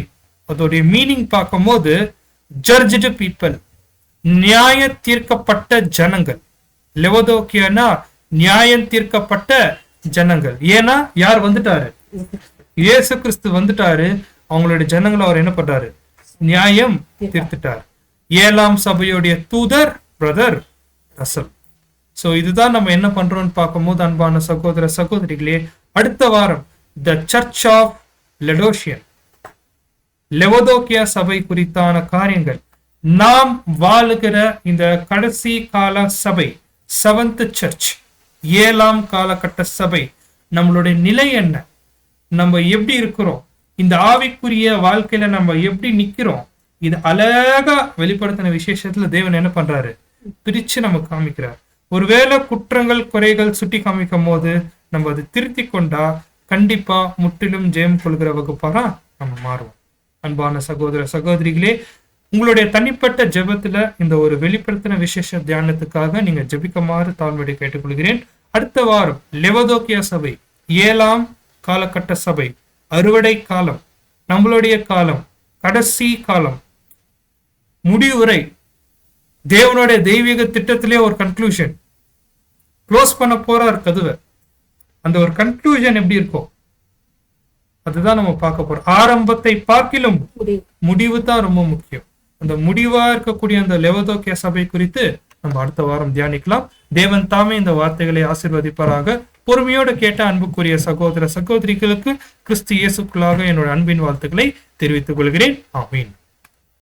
அதோடைய மீனிங் பார்க்கும்போது ஜட்ஜ்டு பீப்பிள், நியாய தீர்க்கப்பட்ட ஜனங்கள். லெவதோக்கியானா நியாயம் தீர்க்கப்பட்ட ஜனங்கள். ஏன்னா யார் வந்துட்டாரு? இயேசு கிறிஸ்து வந்துட்டாரு. அவங்களுடைய ஜனங்களை அவர் என்ன பண்றாரு? நியாயம் தீர்த்துட்டார். 7ஆம் சபையுடைய தூதர் பிரதர் ரசல். சோ இதுதான் நம்ம என்ன பண்றோம்னு பார்க்கும்போது அன்பான சகோதர சகோதரிகளே, அடுத்த வாரம் த சர்ச் ஆஃப் லெடோஷியன், லெவதோக்கியா சபை குறித்தான காரியங்கள், நாம் வாழுகிற இந்த கடைசி கால சபை 7th சர்ச், 7ஆம் காலகட்ட சபை, நம்மளுடைய நிலை என்ன, நம்ம எப்படி இருக்கிறோம், இந்த ஆவிக்குரிய வாழ்க்கையில நம்ம எப்படி நிக்கிறோம், இது அழகா வெளிப்படுத்தின விசேஷத்துல தேவன் என்ன பண்றாரு? பிரிச்சு நம்ம காமிக்கிறார். ஒருவேளை குற்றங்கள் குறைகள் சுட்டி காமிக்கும் போது நம்ம அதை திருத்தி கொண்டா கண்டிப்பா முற்றிலும் ஜெயம் கொள்கிற வகுப்பாரா நம்ம மாறுவோம். அன்பான சகோதர சகோதரிகளே, உங்களுடைய தனிப்பட்ட ஜெபத்துல இந்த ஒரு வெளிப்படுத்தின விசேஷ தியானத்துக்காக நீங்க ஜெபிக்குமாறு தாழ்மையை கேட்டுக்கொள்கிறேன். அடுத்த வாரம் லெவதோக்கியா சபை, 7ஆம் காலகட்ட சபை, அறுவடை காலம், நம்மளுடைய காலம், கடைசி காலம், முடிவுரை, தேவனுடைய தெய்வீக திட்டத்திலே ஒரு கன்க்ளூஷன். க்ளோஸ் பண்ண போறார் கதவை. அந்த ஒரு கன்க்ளூஷன் எப்படி இருக்கும் அதுதான் நம்ம பார்க்க போறோம். ஆரம்பத்தை பார்க்கிலும் முடிவு தான் ரொம்ப முக்கியம். அந்த முடிவா இருக்கக்கூடிய அந்த லெவோதோக்கியா சபை குறித்து நம்ம அடுத்த வாரம் தியானிக்கலாம். தேவன் தாமே இந்த வார்த்தைகளை ஆசீர்வதிப்பாராக. பொறுமையோடு கேட்ட அன்புக்குரிய சகோதர சகோதரிகளுக்கு கிறிஸ்து இயேசுக்குள்ளாக என்னோட அன்பின் வாழ்த்துக்களை தெரிவித்துக் கொள்கிறேன். ஆமீன்.